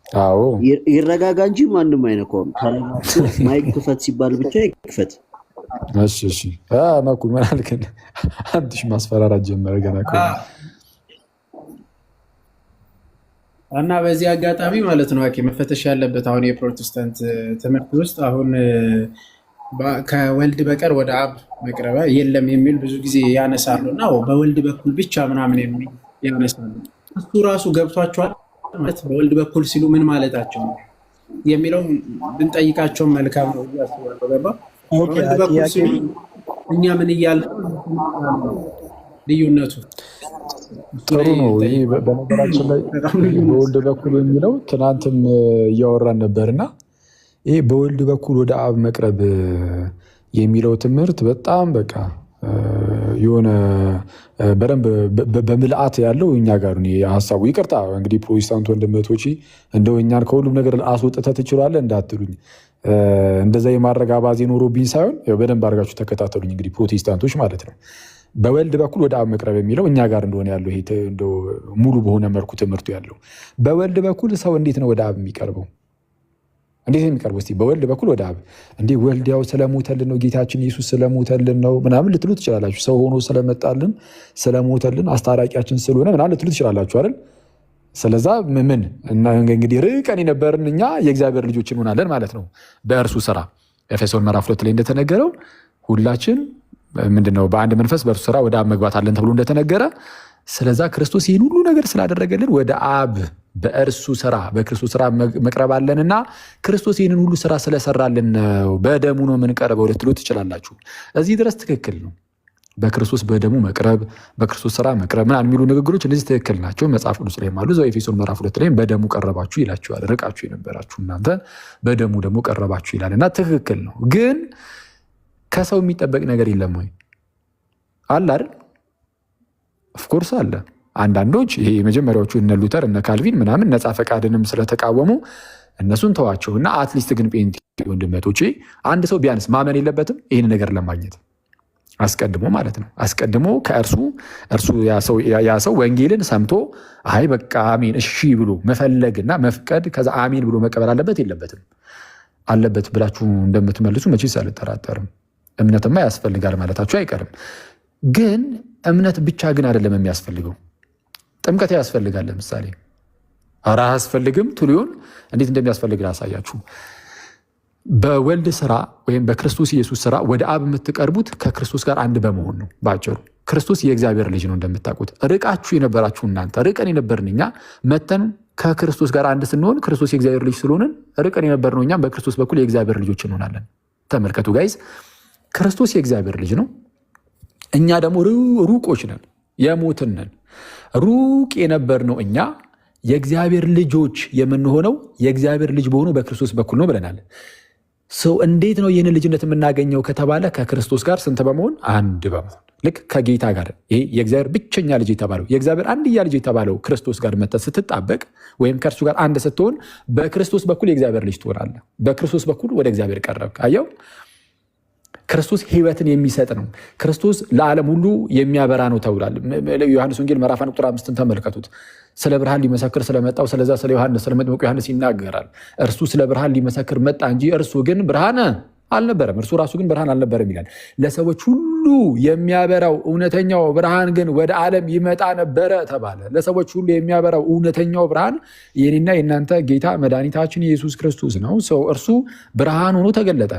አዎ ይረጋጋ እንጂ ማንም አይነካውም። ማይክ ክፈት ሲባል ብቻ ይክፈት። እሺ መኩ ምን አልከኝ? አንተሽ ማስፈራራት ጀመረ ገና እኮ እና በዚህ አጋጣሚ ማለት ነው መፈተሽ ያለበት አሁን የፕሮቴስታንት ትምህርት ውስጥ አሁን ከወልድ በቀር ወደ አብ መቅረብ የለም የሚል ብዙ ጊዜ ያነሳሉ እና በወልድ በኩል ብቻ ምናምን የሚል ያነሳሉ። እሱ ራሱ ገብቷቸዋል ማለት በወልድ በኩል ሲሉ ምን ማለታቸው ነው የሚለው ብንጠይቃቸው መልካም ነው ያስባለው። ገባ? በወልድ በኩል ሲሉ እኛ ምን እያልን ልዩነቱ ጥሩ ነው። ይሄ በነገራችን ላይ በወልድ በኩል የሚለው ትናንትም እያወራን ነበርና ይሄ በወልድ በኩል ወደ አብ መቅረብ የሚለው ትምህርት በጣም በቃ የሆነ በደንብ በምልአት ያለው እኛ ጋር ሀሳቡ። ይቅርታ እንግዲህ ፕሮቴስታንት ወንድመቶች እንደው እኛን ከሁሉም ነገር አስወጥተህ ትችላለህ እንዳትሉኝ፣ እንደዛ የማድረግ አባዜ ኖሮብኝ ሳይሆን በደንብ አድርጋችሁ ተከታተሉኝ። እንግዲህ ፕሮቴስታንቶች ማለት ነው በወልድ በኩል ወደ አብ መቅረብ የሚለው እኛ ጋር እንደሆነ ያለው ይሄ ሙሉ በሆነ መልኩ ትምህርቱ ያለው በወልድ በኩል ሰው እንዴት ነው ወደ አብ የሚቀርበው? እንዴት ነው የሚቀርበው? እስኪ በወልድ በኩል ወደ አብ እንዴ ወልድ ያው ስለሞተልን ነው ጌታችን ኢየሱስ ስለሞተልን ነው ምናምን ልትሉ ትችላላችሁ። ሰው ሆኖ ስለመጣልን ስለሞተልን አስታራቂያችን ስለሆነ ምናምን ልትሉ ትችላላችሁ አይደል? ስለዛ ምን እና እንግዲህ ርቀን የነበርን እኛ የእግዚአብሔር ልጆች እንሆናለን ማለት ነው በእርሱ ስራ። ኤፌሶን ምዕራፍ 2 ላይ እንደተነገረው ሁላችን ምንድነው በአንድ መንፈስ በእርሱ ስራ ወደ አብ መግባት አለን ተብሎ እንደተነገረ፣ ስለዛ ክርስቶስ ይህን ሁሉ ነገር ስላደረገልን ወደ አብ በእርሱ ስራ በክርስቶስ ስራ መቅረብ አለንና ክርስቶስ ይህንን ሁሉ ስራ ስለሰራልን በደሙ ነው የምንቀርበው ልትሉ ትችላላችሁ። እዚህ ድረስ ትክክል ነው። በክርስቶስ በደሙ መቅረብ፣ በክርስቶስ ስራ መቅረብ ምናምን የሚሉ ንግግሮች እነዚህ ትክክል ናቸው። መጽሐፍ ቅዱስ ላይ አሉ። እዛው ኤፌሶን ምዕራፍ 2 ላይ በደሙ ቀረባችሁ ይላችኋል። ርቃችሁ የነበራችሁ እናንተ በደሙ ደግሞ ቀረባችሁ ይላል እና ትክክል ነው። ግን ከሰው የሚጠበቅ ነገር የለም ወይ? አለ አይደል? ኦፍኮርስ አለ። አንዳንዶች ይሄ የመጀመሪያዎቹ እነ ሉተር እነ ካልቪን ምናምን ነፃ ፈቃድንም ስለተቃወሙ እነሱን ተዋቸውና አትሊስት ግን ጴንጤ ወንድመቶቼ አንድ ሰው ቢያንስ ማመን የለበትም ይህን ነገር ለማግኘት አስቀድሞ ማለት ነው። አስቀድሞ ከእርሱ ያ ሰው ወንጌልን ሰምቶ አይ በቃ አሜን እሺ ብሎ መፈለግና መፍቀድ ከዛ አሜን ብሎ መቀበል አለበት የለበትም? አለበት ብላችሁ እንደምትመልሱ መቼስ አልጠራጠርም። እምነትማ ያስፈልጋል ማለታችሁ አይቀርም። ግን እምነት ብቻ ግን አይደለም የሚያስፈልገው፣ ጥምቀት ያስፈልጋል። ለምሳሌ ኧረ አያስፈልግም ትሉን እንዴት እንደሚያስፈልግ ላሳያችሁ። በወልድ ስራ ወይም በክርስቶስ ኢየሱስ ስራ ወደ አብ የምትቀርቡት ከክርስቶስ ጋር አንድ በመሆን ነው። ባጭሩ ክርስቶስ የእግዚአብሔር ልጅ ነው። እንደምታውቁት ርቃችሁ የነበራችሁ እናንተ ርቀን የነበርን እኛ መተን ከክርስቶስ ጋር አንድ ስንሆን ክርስቶስ የእግዚአብሔር ልጅ ስለሆንን ርቀን የነበርነው እኛም በክርስቶስ በኩል የእግዚአብሔር ልጆች እንሆናለን። ተመልከቱ ጋይዝ፣ ክርስቶስ የእግዚአብሔር ልጅ ነው። እኛ ደግሞ ሩቆች ነን፣ የሞትን ነን። ሩቅ የነበርነው እኛ የእግዚአብሔር ልጆች የምንሆነው የእግዚአብሔር ልጅ በሆኑ በክርስቶስ በኩል ነው ብለናል። ሰው እንዴት ነው ይህንን ልጅነት የምናገኘው ከተባለ ከክርስቶስ ጋር ስንት በመሆን አንድ በመሆን ልክ ከጌታ ጋር ይሄ የእግዚአብሔር ብቸኛ ልጅ የተባለው የእግዚአብሔር አንድያ ልጅ የተባለው ክርስቶስ ጋር መተህ ስትጣበቅ ወይም ከእርሱ ጋር አንድ ስትሆን በክርስቶስ በኩል የእግዚአብሔር ልጅ ትሆናለህ። በክርስቶስ በኩል ወደ እግዚአብሔር ቀረብክ። አየው፣ ክርስቶስ ሕይወትን የሚሰጥ ነው። ክርስቶስ ለዓለም ሁሉ የሚያበራ ነው ተብሏል። ዮሐንስ ወንጌል ምዕራፍ 1 ቁጥር 5 ተመልከቱት። ስለ ብርሃን ሊመሰክር ስለመጣው ስለዛ ስለ ዮሐንስ ስለ መጥምቁ ዮሐንስ ይናገራል። እርሱ ስለ ብርሃን ሊመሰክር መጣ እንጂ እርሱ ግን ብርሃን አልነበረም፣ እርሱ ራሱ ግን ብርሃን አልነበረም ይላል። ለሰዎች ሁሉ የሚያበራው እውነተኛው ብርሃን ግን ወደ ዓለም ይመጣ ነበረ ተባለ። ለሰዎች ሁሉ የሚያበራው እውነተኛው ብርሃን የኔና የእናንተ ጌታ መድኃኒታችን ኢየሱስ ክርስቶስ ነው። ሰው እርሱ ብርሃን ሆኖ ተገለጠ።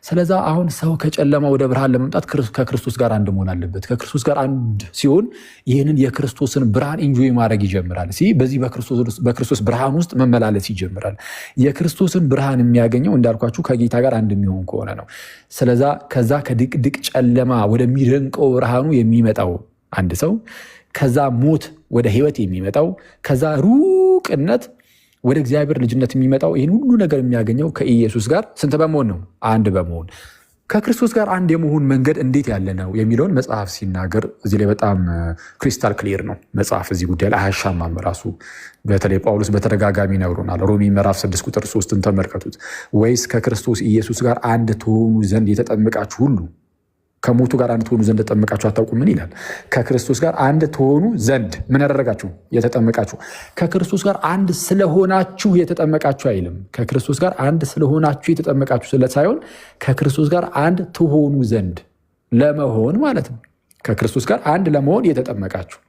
ስለዛ አሁን ሰው ከጨለማ ወደ ብርሃን ለመምጣት ከክርስቶስ ጋር አንድ መሆን አለበት። ከክርስቶስ ጋር አንድ ሲሆን ይህንን የክርስቶስን ብርሃን ኢንጆይ ማድረግ ይጀምራል። በዚህ በክርስቶስ ብርሃን ውስጥ መመላለስ ይጀምራል። የክርስቶስን ብርሃን የሚያገኘው እንዳልኳችሁ ከጌታ ጋር አንድ የሚሆን ከሆነ ነው። ስለዛ ከዛ ከድቅድቅ ጨለማ ወደሚደንቀው ብርሃኑ የሚመጣው አንድ ሰው ከዛ ሞት ወደ ሕይወት የሚመጣው ከዛ ሩቅነት ወደ እግዚአብሔር ልጅነት የሚመጣው ይህን ሁሉ ነገር የሚያገኘው ከኢየሱስ ጋር ስንት በመሆን ነው? አንድ በመሆን። ከክርስቶስ ጋር አንድ የመሆን መንገድ እንዴት ያለ ነው የሚለውን መጽሐፍ ሲናገር እዚህ ላይ በጣም ክሪስታል ክሊር ነው መጽሐፍ እዚህ ጉዳይ ላይ አያሻማም። ራሱ በተለይ ጳውሎስ በተደጋጋሚ ነግሮናል። ሮሜ ምዕራፍ 6 ቁጥር 3ን ተመልከቱት። ወይስ ከክርስቶስ ኢየሱስ ጋር አንድ ትሆኑ ዘንድ የተጠመቃችሁ ሁሉ ከሞቱ ጋር አንድ ትሆኑ ዘንድ ተጠመቃችሁ አታውቁምን ይላል። ከክርስቶስ ጋር አንድ ትሆኑ ዘንድ ምን ያደረጋችሁ? የተጠመቃችሁ። ከክርስቶስ ጋር አንድ ስለሆናችሁ የተጠመቃችሁ አይልም። ከክርስቶስ ጋር አንድ ስለሆናችሁ የተጠመቃችሁ ሳይሆን ከክርስቶስ ጋር አንድ ትሆኑ ዘንድ ለመሆን ማለት ነው። ከክርስቶስ ጋር አንድ ለመሆን የተጠመቃችሁ።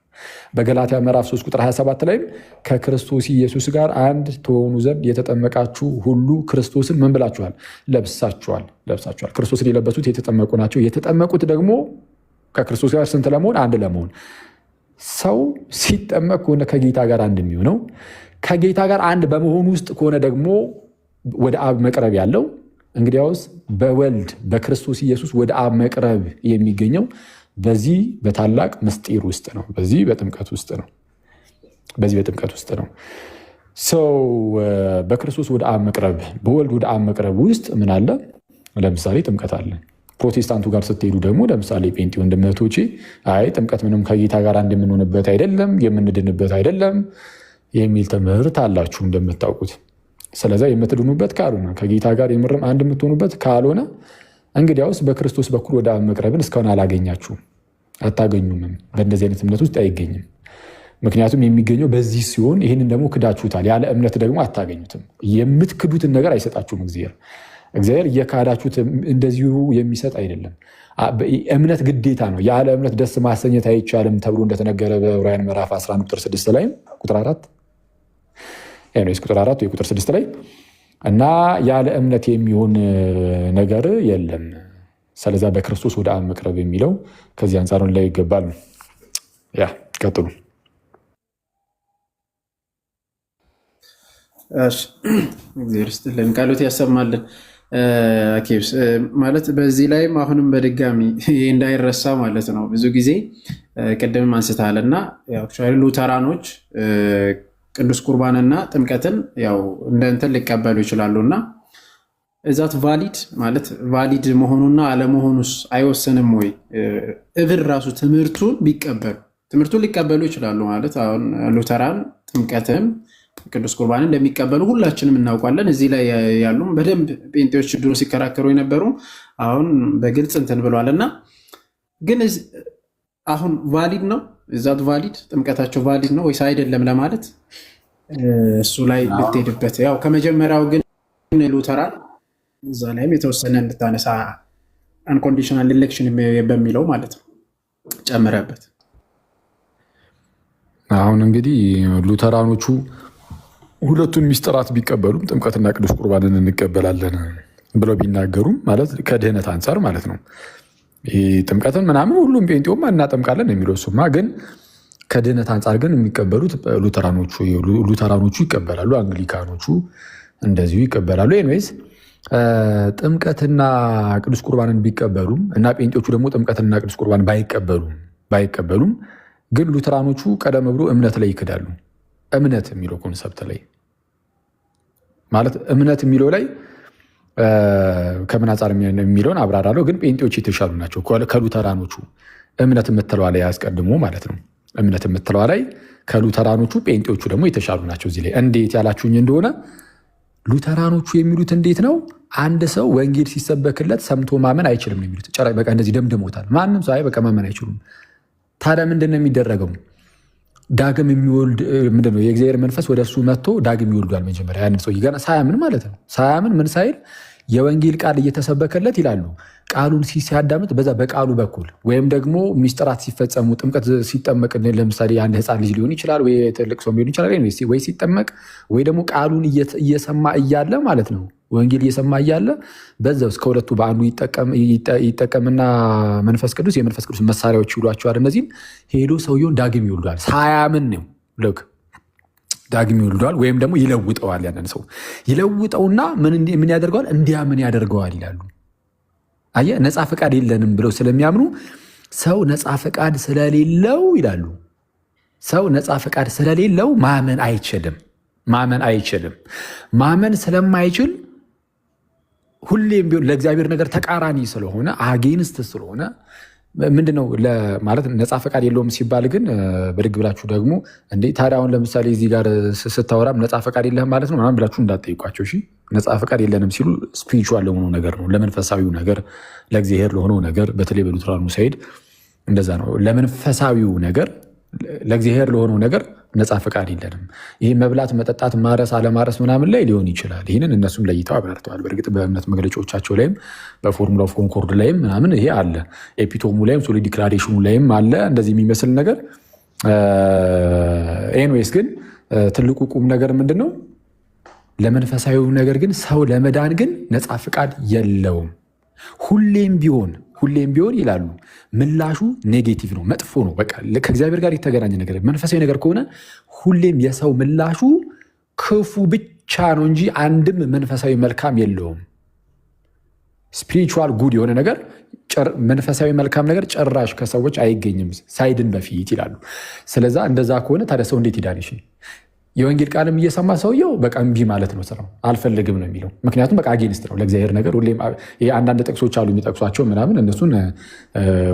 በገላትያ ምዕራፍ 3 ቁጥር 27 ላይም ከክርስቶስ ኢየሱስ ጋር አንድ ትሆኑ ዘንድ የተጠመቃችሁ ሁሉ ክርስቶስን ምን ብላችኋል? ለብሳችኋል። ክርስቶስን የለበሱት የተጠመቁ ናቸው። የተጠመቁት ደግሞ ከክርስቶስ ጋር ስንት ለመሆን? አንድ ለመሆን። ሰው ሲጠመቅ ከሆነ ከጌታ ጋር አንድ የሚሆነው ከጌታ ጋር አንድ በመሆኑ ውስጥ ከሆነ ደግሞ ወደ አብ መቅረብ ያለው እንግዲያውስ በወልድ በክርስቶስ ኢየሱስ ወደ አብ መቅረብ የሚገኘው በዚህ በታላቅ ምስጢር ውስጥ ነው። በዚህ በጥምቀት ውስጥ ነው። ሰው በክርስቶስ ወደ አብ መቅረብ በወልድ ወደ አብ መቅረብ ውስጥ ምን አለ? ለምሳሌ ጥምቀት አለ። ፕሮቴስታንቱ ጋር ስትሄዱ ደግሞ ለምሳሌ ጴንጤ ወንድምቶቼ አይ ጥምቀት ምንም ከጌታ ጋር አንድ የምንሆንበት አይደለም የምንድንበት አይደለም የሚል ትምህርት አላችሁ እንደምታውቁት። ስለዛ የምትድኑበት ካልሆነ ከጌታ ጋር የምርም አንድ የምትሆኑበት ካልሆነ እንግዲያውስ በክርስቶስ በኩል ወደ አብ መቅረብን እስካሁን አላገኛችሁም፣ አታገኙምም። በእንደዚህ አይነት እምነት ውስጥ አይገኝም። ምክንያቱም የሚገኘው በዚህ ሲሆን ይህንን ደግሞ ክዳችሁታል። ያለ እምነት ደግሞ አታገኙትም። የምትክዱትን ነገር አይሰጣችሁም እግዚአብሔር እየካዳችሁት እንደዚሁ የሚሰጥ አይደለም። እምነት ግዴታ ነው። ያለ እምነት ደስ ማሰኘት አይቻልም ተብሎ እንደተነገረ በዕብራውያን ምዕራፍ 11 ቁጥር 6 ላይ ቁጥር 4 ወይ ቁጥር 6 ላይ እና ያለ እምነት የሚሆን ነገር የለም። ስለዛ በክርስቶስ ወደ አብ መቅረብ የሚለው ከዚህ አንጻር ላይ ይገባል ነው። ያ ቀጥሉ። እግዚአብሔር ይስጥልን፣ ቃሎት ያሰማልን። ኬብስ ማለት በዚህ ላይም አሁንም በድጋሚ ይህ እንዳይረሳ ማለት ነው። ብዙ ጊዜ ቅድምም አንስተሃል እና ሉተራኖች ቅዱስ ቁርባንና ጥምቀትን ያው እንደ እንትን ሊቀበሉ ይችላሉ እና እዛት ቫሊድ ማለት ቫሊድ መሆኑና አለመሆኑስ አይወሰንም ወይ? እብር ራሱ ትምህርቱን ሊቀበሉ ይችላሉ ማለት አሁን ሉተራን ጥምቀትም ቅዱስ ቁርባን እንደሚቀበሉ ሁላችንም እናውቃለን። እዚህ ላይ ያሉም በደንብ ጴንጤዎች ድሮ ሲከራከሩ የነበሩ አሁን በግልጽ እንትን ብለዋል። እና ግን አሁን ቫሊድ ነው እዛት ቫሊድ ጥምቀታቸው ቫሊድ ነው ወይስ አይደለም ለማለት እሱ ላይ ብትሄድበት፣ ያው ከመጀመሪያው ግን ሉተራን እዛ ላይም የተወሰነ እንድታነሳ አንኮንዲሽናል ኤሌክሽን በሚለው ማለት ነው ጨምረበት። አሁን እንግዲህ ሉተራኖቹ ሁለቱን ሚስጥራት ቢቀበሉም ጥምቀትና ቅዱስ ቁርባንን እንቀበላለን ብለው ቢናገሩም ማለት ከድህነት አንጻር ማለት ነው። ጥምቀትን ምናምን ሁሉም ጴንጤውም እናጠምቃለን የሚለው እሱማ፣ ግን ከድህነት አንጻር ግን የሚቀበሉት ሉተራኖቹ ይቀበላሉ፣ አንግሊካኖቹ እንደዚሁ ይቀበላሉ። ኤንዌይስ ጥምቀትና ቅዱስ ቁርባንን ቢቀበሉም እና ጴንጤዎቹ ደግሞ ጥምቀትና ቅዱስ ቁርባን ባይቀበሉም ግን ሉተራኖቹ ቀደም ብሎ እምነት ላይ ይክዳሉ። እምነት የሚለው ኮንሰፕት ላይ ማለት እምነት የሚለው ላይ ከምን አንጻር የሚለውን አብራራለሁ። ግን ጴንጤዎች የተሻሉ ናቸው ከሉተራኖቹ እምነት የምትለዋ ላይ ያስቀድሞ ማለት ነው። እምነት የምትለዋ ላይ ከሉተራኖቹ ጴንጤዎቹ ደግሞ የተሻሉ ናቸው። እዚህ ላይ እንዴት ያላችሁኝ እንደሆነ ሉተራኖቹ የሚሉት እንዴት ነው? አንድ ሰው ወንጌል ሲሰበክለት ሰምቶ ማመን አይችልም ነው የሚሉት። በቃ እንደዚህ ደምድሞታል። ማንም ሰው በቃ ማመን አይችሉም። ታዲያ ምንድን ነው የሚደረገው? ዳግም የሚወልድ ምንድነው? የእግዚአብሔር መንፈስ ወደ እሱ መጥቶ ዳግም ይወልዷል። መጀመሪያ ያንን ሰው ገና ሳያምን ማለት ነው። ሳያምን ምን ሳይል የወንጌል ቃል እየተሰበከለት ይላሉ። ቃሉን ሲያዳምጥ በዛ በቃሉ በኩል ወይም ደግሞ ሚስጥራት ሲፈጸሙ ጥምቀት ሲጠመቅ ለምሳሌ አንድ ሕፃን ልጅ ሊሆን ይችላል፣ ወይ ትልቅ ሰው ሊሆን ይችላል። ወይ ሲጠመቅ ወይ ደግሞ ቃሉን እየሰማ እያለ ማለት ነው። ወንጌል እየሰማ እያለ በዛው እስከ ሁለቱ በአንዱ ይጠቀምና መንፈስ ቅዱስ የመንፈስ ቅዱስ መሳሪያዎች ይሏቸዋል። እነዚህም ሄዶ ሰውየውን ዳግም ይወልዷል። ሳያምን ነው ልክ ዳግም ይወልዷል። ወይም ደግሞ ይለውጠዋል። ያንን ሰው ይለውጠውና ምን ያደርገዋል? እንዲያምን ያደርገዋል ይላሉ። አየህ፣ ነፃ ፈቃድ የለንም ብለው ስለሚያምኑ ሰው ነፃ ፈቃድ ስለሌለው ይላሉ። ሰው ነፃ ፈቃድ ስለሌለው ማመን አይችልም። ማመን ስለማይችል ሁሌም ቢሆን ለእግዚአብሔር ነገር ተቃራኒ ስለሆነ አጌንስት ስለሆነ ምንድነው ማለት ነፃ ፈቃድ የለውም ሲባል ግን በድግ ብላችሁ ደግሞ እንዴ ታዲያ አሁን ለምሳሌ እዚህ ጋር ስታወራም ነፃ ፈቃድ የለህም ማለት ነው ምናምን ብላችሁ እንዳትጠይቋቸው። እሺ፣ ነፃ ፈቃድ የለንም ሲሉ ስፒሪቹዋል ለሆነው ነገር ነው፣ ለመንፈሳዊው ነገር፣ ለእግዚአብሔር ለሆነው ነገር። በተለይ በሉትራኑ ሳይድ እንደዛ ነው። ለመንፈሳዊው ነገር፣ ለእግዚአብሔር ለሆነው ነገር ነፃ ፈቃድ የለንም። ይህ መብላት፣ መጠጣት፣ ማረስ፣ አለማረስ ምናምን ላይ ሊሆን ይችላል። ይህንን እነሱም ለይተው አብራርተዋል። በእርግጥ በእምነት መግለጫዎቻቸው ላይም በፎርሙላ ኦፍ ኮንኮርድ ላይም ምናምን ይሄ አለ። ኤፒቶሙ ላይም ሶሊ ዲክላሬሽኑ ላይም አለ እንደዚህ የሚመስል ነገር። ኤንዌይስ ግን ትልቁ ቁም ነገር ምንድን ነው? ለመንፈሳዊው ነገር ግን ሰው ለመዳን ግን ነፃ ፈቃድ የለውም። ሁሌም ቢሆን ይላሉ ምላሹ ኔጌቲቭ ነው፣ መጥፎ ነው። በቃ ከእግዚአብሔር ጋር የተገናኘ ነገር መንፈሳዊ ነገር ከሆነ ሁሌም የሰው ምላሹ ክፉ ብቻ ነው እንጂ አንድም መንፈሳዊ መልካም የለውም። ስፒሪቹዋል ጉድ የሆነ ነገር መንፈሳዊ መልካም ነገር ጭራሽ ከሰዎች አይገኝም ሳይድን በፊት ይላሉ። ስለዛ እንደዛ ከሆነ ታዲያ ሰው እንዴት ይዳን? የወንጌል ቃልም እየሰማ ሰውየው በቃ እምቢ ማለት ነው፣ ስራው አልፈልግም ነው የሚለው። ምክንያቱም በቃ አጌንስት ነው ለእግዚአብሔር ነገር። ሁሌም አንዳንድ ጥቅሶች አሉ የሚጠቅሷቸው ምናምን፣ እነሱን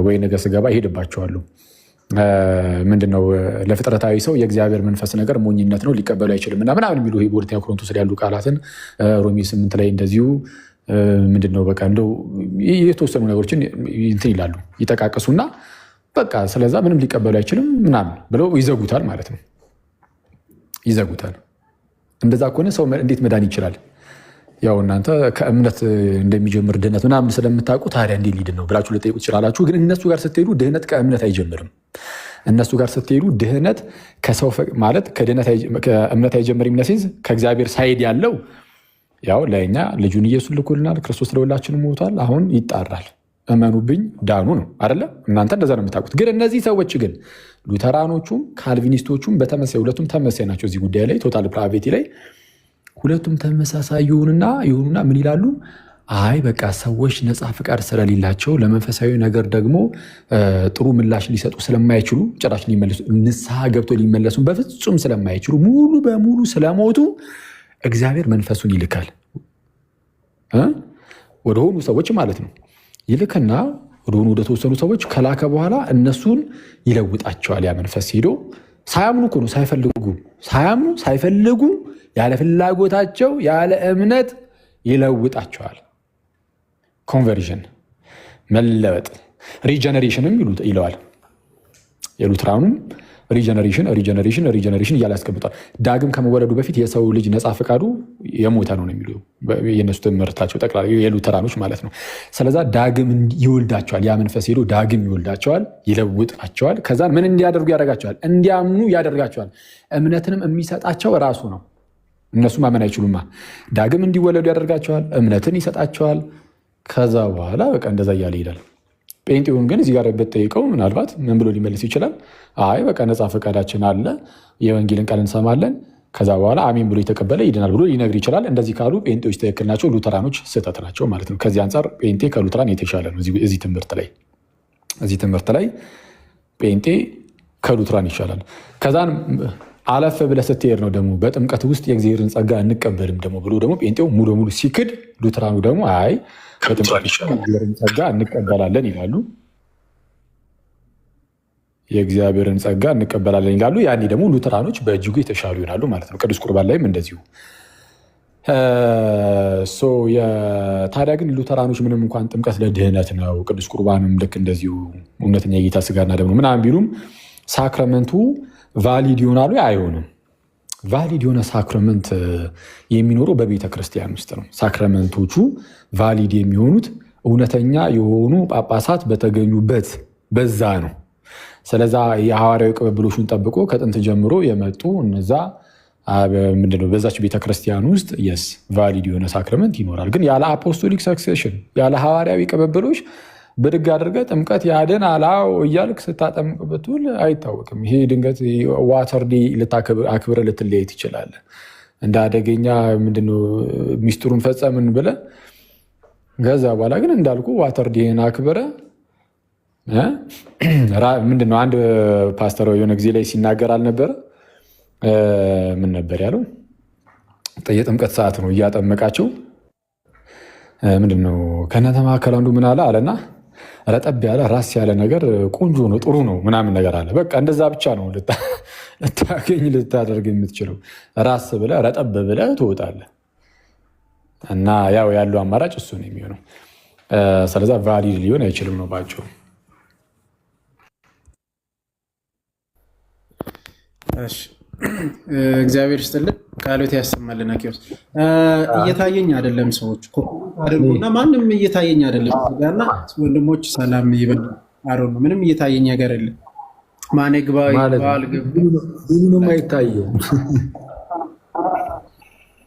ወይ ነገር ስገባ ይሄድባቸዋሉ። ምንድነው ለፍጥረታዊ ሰው የእግዚአብሔር መንፈስ ነገር ሞኝነት ነው ሊቀበሉ አይችልም እና ምናምን የሚሉ በሁለተኛ ቆሮንቶስ ላይ ያሉ ቃላትን ሮሜ 8 ላይ እንደዚሁ ምንድነው በቃ እንደው የተወሰኑ ነገሮችን እንትን ይላሉ ይጠቃቅሱና በቃ ስለዛ ምንም ሊቀበሉ አይችልም ምናምን ብለው ይዘጉታል ማለት ነው። ይዘጉታል። እንደዛ ከሆነ ሰው እንዴት መዳን ይችላል? ያው እናንተ ከእምነት እንደሚጀምር ድህነት ምናምን ስለምታውቁ ታዲያ እንዴት ሊድን ነው ብላችሁ ልጠይቁ ትችላላችሁ። ግን እነሱ ጋር ስትሄዱ ድህነት ከእምነት አይጀምርም። እነሱ ጋር ስትሄዱ ድህነት ከሰው ማለት ከእምነት አይጀምርም። ነሲዝ ከእግዚአብሔር ሳይድ ያለው ያው ለእኛ ልጁን ኢየሱስ ልኮልናል። ክርስቶስ ለሁላችን ሞቷል። አሁን ይጣራል። እመኑብኝ ዳኑ ነው አይደለ? እናንተ እንደዛ ነው የምታውቁት። ግን እነዚህ ሰዎች ግን ሉተራኖቹም ካልቪኒስቶቹም በተመሳይ ሁለቱም ተመሳይ ናቸው እዚህ ጉዳይ ላይ ቶታል ፕራይቬቲ ላይ ሁለቱም ተመሳሳይ ይሁኑና ምን ይላሉ? አይ በቃ ሰዎች ነፃ ፍቃድ ስለሌላቸው ለመንፈሳዊ ነገር ደግሞ ጥሩ ምላሽ ሊሰጡ ስለማይችሉ ጭራሽ ንስሐ ገብቶ ሊመለሱ በፍጹም ስለማይችሉ ሙሉ በሙሉ ስለሞቱ እግዚአብሔር መንፈሱን ይልካል ወደሆኑ ሰዎች ማለት ነው። ይልክና ወደሆኑ ወደተወሰኑ ሰዎች ከላከ በኋላ እነሱን ይለውጣቸዋል። ያ መንፈስ ሄዶ ሳያምኑ እኮ ነው ሳይፈልጉ ያለ ፍላጎታቸው ያለ እምነት ይለውጣቸዋል። ኮንቨርዥን መለወጥ፣ ሪጀነሬሽንም ይለዋል። የሉትራኑም ሪጀነሬሽን እያለ ያስቀምጧል። ዳግም ከመወለዱ በፊት የሰው ልጅ ነፃ ፈቃዱ የሞተ ነው የሚሉ የነሱ ትምህርታቸው ጠቅላላ የሉተራኖች ማለት ነው። ስለዛ ዳግም ይወልዳቸዋል። ያ መንፈስ ሄዶ ዳግም ይወልዳቸዋል፣ ይለውጣቸዋል። ከዛን ምን እንዲያደርጉ ያደርጋቸዋል? እንዲያምኑ ያደርጋቸዋል። እምነትንም የሚሰጣቸው ራሱ ነው። እነሱ ማመን አይችሉማ። ዳግም እንዲወለዱ ያደርጋቸዋል፣ እምነትን ይሰጣቸዋል። ከዛ በኋላ በቃ እንደዛ እያለ ይሄዳል። ጴንጤውን ግን እዚህ ጋር ብትጠይቀው ምናልባት ምን ብሎ ሊመልስ ይችላል? አይ በቃ ነፃ ፈቃዳችን አለ፣ የወንጌልን ቃል እንሰማለን፣ ከዛ በኋላ አሜን ብሎ የተቀበለ ይድናል ብሎ ሊነግር ይችላል። እንደዚህ ካሉ ጴንጤዎች ትክክል ናቸው፣ ሉተራኖች ስህተት ናቸው ማለት ነው። ከዚህ አንጻር ጴንጤ ከሉተራን የተሻለ ነው። እዚህ ትምህርት ላይ ጴንጤ ከሉተራን ይሻላል። ከዛን አለፍ ብለህ ስትሄድ ነው ደግሞ በጥምቀት ውስጥ የእግዚአብሔርን ጸጋ እንቀበልም ደግሞ ብሎ ደግሞ ጴንጤው ሙሉ በሙሉ ሲክድ፣ ሉተራኑ ደግሞ አይ የእግዚአብሔርን ጸጋ እንቀበላለን ይላሉ። የእግዚአብሔርን ጸጋ እንቀበላለን ይላሉ። ያኔ ደግሞ ሉተራኖች በእጅጉ የተሻሉ ይሆናሉ ማለት ነው። ቅዱስ ቁርባን ላይም እንደዚሁ። ታዲያ ግን ሉተራኖች ምንም እንኳን ጥምቀት ለድህነት ነው፣ ቅዱስ ቁርባንም ልክ እንደዚሁ እውነተኛ የጌታ ስጋና ደም ነው ምናምን ቢሉም ሳክረመንቱ ቫሊድ ይሆናሉ? አይሆንም። ቫሊድ የሆነ ሳክረመንት የሚኖረው በቤተ ክርስቲያን ውስጥ ነው። ሳክረመንቶቹ ቫሊድ የሚሆኑት እውነተኛ የሆኑ ጳጳሳት በተገኙበት በዛ ነው። ስለዛ የሐዋርያዊ ቅብብሎሹን ጠብቆ ከጥንት ጀምሮ የመጡ እነዛ ምንድነው በዛች ቤተክርስቲያን ውስጥ የስ ቫሊድ የሆነ ሳክረመንት ይኖራል። ግን ያለ አፖስቶሊክ ሰክሴሽን ያለ ሐዋርያዊ ቅብብሎች ብድግ አድርገህ ጥምቀት ያድን አላው እያልክ ስታጠምቅ ብትውል አይታወቅም። ይሄ ድንገት ዋተር ዴይ አክብረ ልትለየት ትችላለህ። እንደ አደገኛ ምንድነው ሚስጥሩን ፈጸምን ብለህ ከዛ በኋላ ግን እንዳልኩ ዋተር ዴይን አክብረ ምንድነው አንድ ፓስተር የሆነ ጊዜ ላይ ሲናገር አልነበረ? ምን ነበር ያለው? የጥምቀት ሰዓት ነው እያጠመቃቸው ምንድነው ከእናንተ መካከል አንዱ ምን አለ አለና ረጠብ ያለ ራስ ያለ ነገር ቆንጆ ነው ጥሩ ነው ምናምን ነገር አለ። በቃ እንደዛ ብቻ ነው ልታገኝ ልታደርግ የምትችለው። ራስ ብለህ ረጠብ ብለህ ትወጣለህ። እና ያው ያለው አማራጭ እሱ ነው የሚሆነው። ስለዛ ቫሊድ ሊሆን አይችልም ነው ባጭሩ። እግዚአብሔር ይስጥልን፣ ቃሎት ያሰማልን። አኪዮስ እየታየኝ አይደለም፣ ሰዎች አድርጉና ማንም እየታየኝ አይደለም። ጋርና ወንድሞች ሰላም ይበል። አሮ ነው ምንም እየታየኝ ነገር የለም። ማን ግባ ይባል ምንም አይታየም።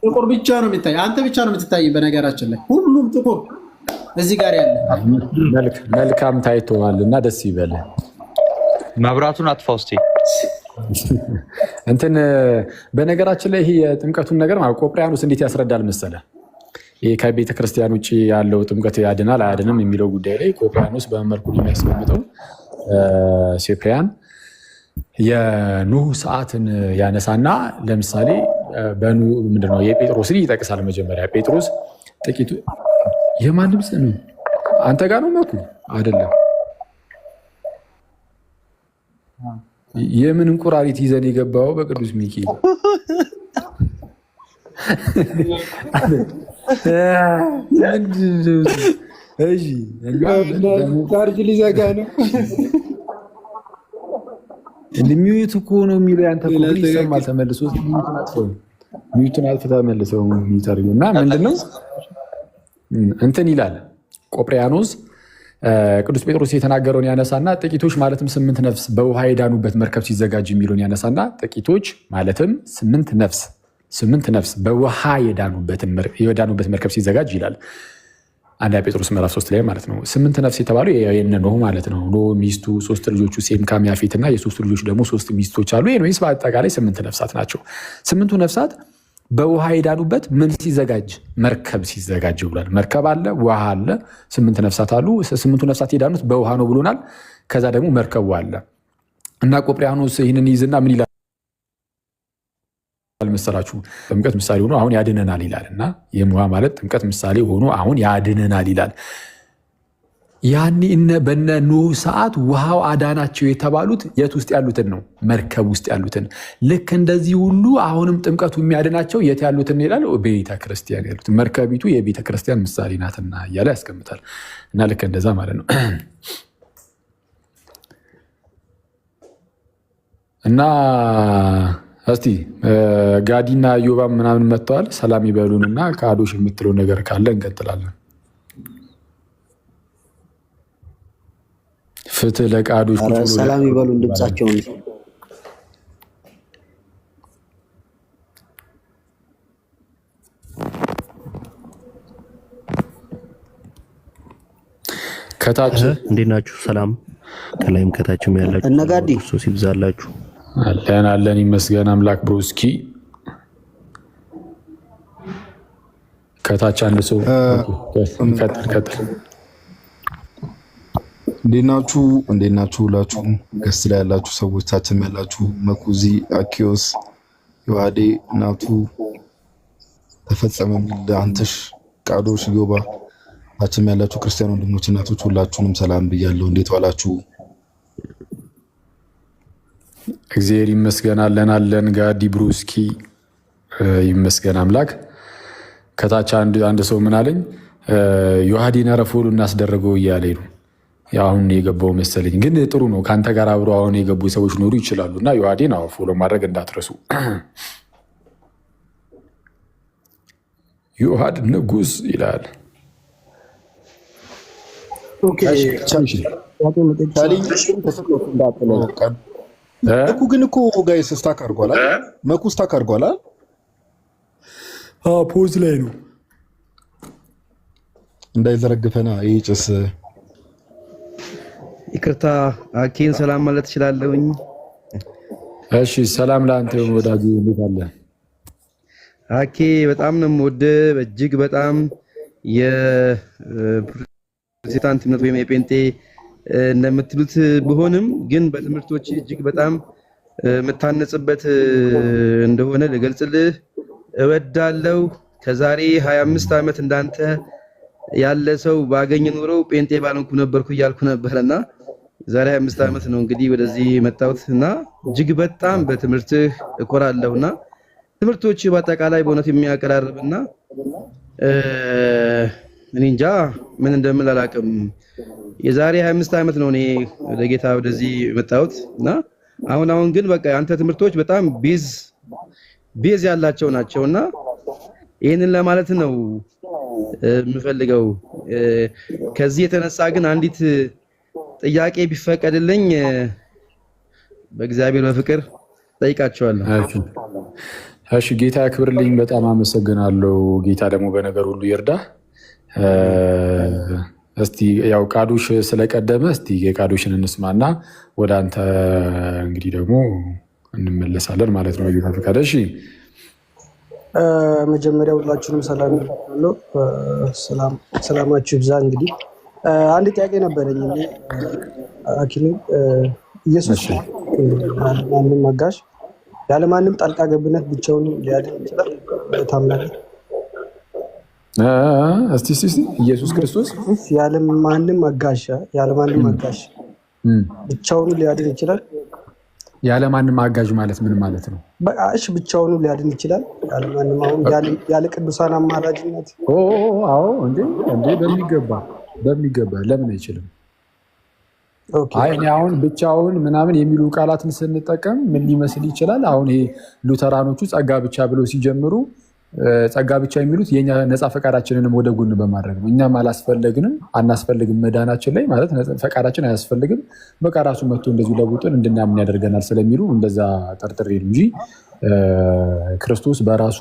ጥቁር ብቻ ነው የሚታይ። አንተ ብቻ ነው የምትታይ። በነገራችን ላይ ሁሉም ጥቁር እዚህ ጋር ያለ መልካም ታይተዋል እና ደስ ይበል። መብራቱን አጥፋው እስቲ። እንትን በነገራችን ላይ ይሄ የጥምቀቱን ነገር ቆጵርያኖስ እንዴት ያስረዳል መሰለ? ይሄ ከቤተ ክርስቲያን ውጭ ያለው ጥምቀት ያድናል አያድንም የሚለው ጉዳይ ላይ ቆጵርያኖስ በመልኩ የሚያስቀምጠው ሴፕሪያን የኑህ ሰዓትን ያነሳና ለምሳሌ ምንድነው የጴጥሮስን ይጠቅሳል። መጀመሪያ ጴጥሮስ ጥቂቱ የማን ድምፅ ነው? አንተ ጋር ነው መኩ አይደለም? የምን እንቁራሪት ይዘን የገባው በቅዱስ ሚካኤል ቻርጅ ሊዘጋ ነው። ሚዩት እኮ ነው የሚለው ያንተ ይሰማል። ተመልሶ ሚዩትን አጥፍተህ ተመልሰው የሚጠርዩ እና ምንድነው እንትን ይላል ቆጵርያኖስ ቅዱስ ጴጥሮስ የተናገረውን ያነሳና ጥቂቶች ማለትም 8 ነፍስ በውሃ የዳኑበት መርከብ ሲዘጋጅ የሚለውን ያነሳና ጥቂቶች ማለትም 8 ነፍስ በውሃ የዳኑበት መርከብ ሲዘጋጅ ይላል። አንደኛ ጴጥሮስ ምዕራፍ 3 ላይ ማለት ነው። 8 ነፍስ የተባሉ የነ ኖህ ማለት ነው። ኖህ ሚስቱ 3 ልጆቹ ሴም ካም ያፌት እና የሶስቱ ልጆች ደግሞ 3 ሚስቶች አሉ። ይሄ በአጠቃላይ 8 ነፍሳት ናቸው። 8ቱ ነፍሳት በውሃ የዳኑበት ምን ሲዘጋጅ? መርከብ ሲዘጋጅ ብሏል። መርከብ አለ፣ ውሃ አለ፣ 8 ነፍሳት አሉ። 8ቱ ነፍሳት የዳኑት በውሃ ነው ብሎናል። ከዛ ደግሞ መርከቡ አለ እና ቆጵርያኖስ ይህንን ይዝና ምን ይላል መሰላችሁ? ጥምቀት ምሳሌ ሆኖ አሁን ያድነናል ይላል እና የውሃ ማለት ጥምቀት ምሳሌ ሆኖ አሁን ያድነናል ይላል። ያኔ በነ ኖህ ሰዓት ውሃው አዳናቸው የተባሉት የት ውስጥ ያሉትን ነው? መርከብ ውስጥ ያሉትን። ልክ እንደዚህ ሁሉ አሁንም ጥምቀቱ የሚያድናቸው የት ያሉትን ይላል? ቤተ ክርስቲያን ያሉት። መርከቢቱ የቤተ ክርስቲያን ምሳሌ ናትና እያለ ያስቀምጣል። እና ልክ እንደዛ ማለት ነው። እና እስቲ ጋዲና ዮባ ምናምን መጥተዋል። ሰላም ይበሉንና ከአዶሽ የምትለው ነገር ካለ እንቀጥላለን። ፍትህ ለቃዶች ሰላም ይበሉን ድምጻቸውን። ከታች እንዴት ናችሁ? ሰላም ከላይም ከታችም ያላችሁ እነጋዲ ክርስቶስ ይብዛላችሁ። አለን ይመስገን አምላክ። ብሮስኪ ከታች አንድ ሰው ቀጥል። እንዴት ናችሁ? ሁላችሁም ገስት ላይ ያላችሁ ሰዎች፣ ታችም ያላችሁ መኩዚ፣ አኪዮስ፣ ዮሐዴ፣ ናቱ፣ ተፈጸመ ሚል፣ አንተሽ፣ ቃዶሽ፣ ዮባ፣ ታችም ያላችሁ ክርስቲያን ወንድሞች እናቶች ሁላችሁንም ሰላም ብያለሁ። እንዴት ዋላችሁ? እግዚአብሔር ይመስገን አለን። ጋዲ ብሩስኪ ይመስገን አምላክ። ከታች አንድ ሰው ምን አለኝ? ዮሐዴን ረፎሉ እናስደረገው እያለኝ ነው። አሁን የገባው መሰለኝ፣ ግን ጥሩ ነው። ከአንተ ጋር አብሮ አሁን የገቡ ሰዎች ኖሩ ይችላሉ። እና ዮሐዴን ፎሎ ማድረግ እንዳትረሱ። ዮሐድ ንጉስ ይላል። መኩ ግን እኮ ጋይስ ስታክ አድርጓል። መኩ ስታክ አድርጓል። ፖዝ ላይ ነው እንዳይዘረግፈና ይህ ጭስ። ይቅርታ አኬን ሰላም ማለት እችላለሁኝ? እሺ ሰላም ለአንተ ወዳጅ፣ እንዴት አለ? አኬ በጣም ነው የምወድህ፣ እጅግ በጣም የፕሮቴስታንት እምነት ወይም የጴንጤ እንደምትሉት ቢሆንም ግን በትምህርቶች እጅግ በጣም የምታነጽበት እንደሆነ ልገልጽልህ እወዳለሁ። ከዛሬ 25 ዓመት እንዳንተ ያለ ሰው ባገኝ ኖሮ ጴንጤ ባልሆንኩ ነበርኩ እያልኩ ነበርና ዛሬ 25 ዓመት ነው እንግዲህ ወደዚህ መጣሁት እና እጅግ በጣም በትምህርትህ እኮራለሁና ትምህርቶች በአጠቃላይ በእውነት የሚያቀራርብና እኔ እንጃ ምን እንደምል አላውቅም። የዛሬ 25 ዓመት ነው እኔ ለጌታ ወደዚህ መጣሁት እና አሁን ግን በቃ አንተ ትምህርቶች በጣም ቤዝ ያላቸው ናቸውና ይሄንን ለማለት ነው የምፈልገው። ከዚህ የተነሳ ግን አንዲት ጥያቄ ቢፈቀድልኝ በእግዚአብሔር በፍቅር ጠይቃቸዋለሁ። እሺ ጌታ ያክብርልኝ። በጣም አመሰግናለሁ። ጌታ ደግሞ በነገር ሁሉ ይርዳ። እስቲ ያው ቃዶሽ ስለቀደመ እስቲ የቃዶሽን እንስማና ወደ አንተ እንግዲህ ደግሞ እንመለሳለን ማለት ነው። ጌታ ፈቃደ። እሺ መጀመሪያ ሁላችሁንም ሰላም ይላችኋለሁ። ሰላማችሁ ይብዛ። እንግዲህ አንድ ጥያቄ ነበረኝ። አኪሉ ኢየሱስ ማንም አጋዥ ያለማንም ጣልቃ ገብነት ብቻውን ሊያድን ይችላል ታምናለህ? እስቲ ኢየሱስ ክርስቶስ ያለማንም አጋዥ ብቻውን ሊያድን ይችላል? ያለማንም አጋዥ ማለት ምን ማለት ነው? እሺ ብቻውን ሊያድን ይችላል? ያለማንም አሁን ያለ ቅዱሳን አማላጅነት? አዎ እንዴ በሚገባ ለምን አይችልም? እኔ አሁን ብቻውን ምናምን የሚሉ ቃላትን ስንጠቀም ምን ሊመስል ይችላል? አሁን ይሄ ሉተራኖቹ ጸጋ ብቻ ብለው ሲጀምሩ ጸጋ ብቻ የሚሉት የኛ ነፃ ፈቃዳችንንም ወደ ጎን በማድረግ ነው። እኛም አናስፈልግም መዳናችን ላይ ማለት ፈቃዳችን አያስፈልግም፣ በቃ ራሱ መጥቶ እንደዚሁ ለውጥን እንድናምን ያደርገናል ስለሚሉ እንደዛ ጠርጥሬ ነው እንጂ ክርስቶስ በራሱ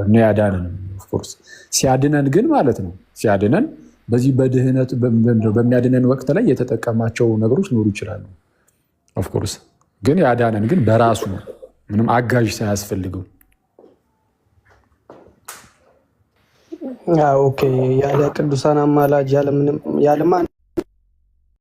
ነው ያዳነን። ኦፍኮርስ ሲያድነን ግን ማለት ነው ሲያድነን በዚህ በድህነት በሚያድነን ወቅት ላይ የተጠቀማቸው ነገሮች ሊኖሩ ይችላሉ። ኦፍኮርስ ግን ያዳነን ግን በራሱ ነው፣ ምንም አጋዥ ሳያስፈልገው። ኦኬ ያለ ቅዱሳን አማላጅ ያለ ማን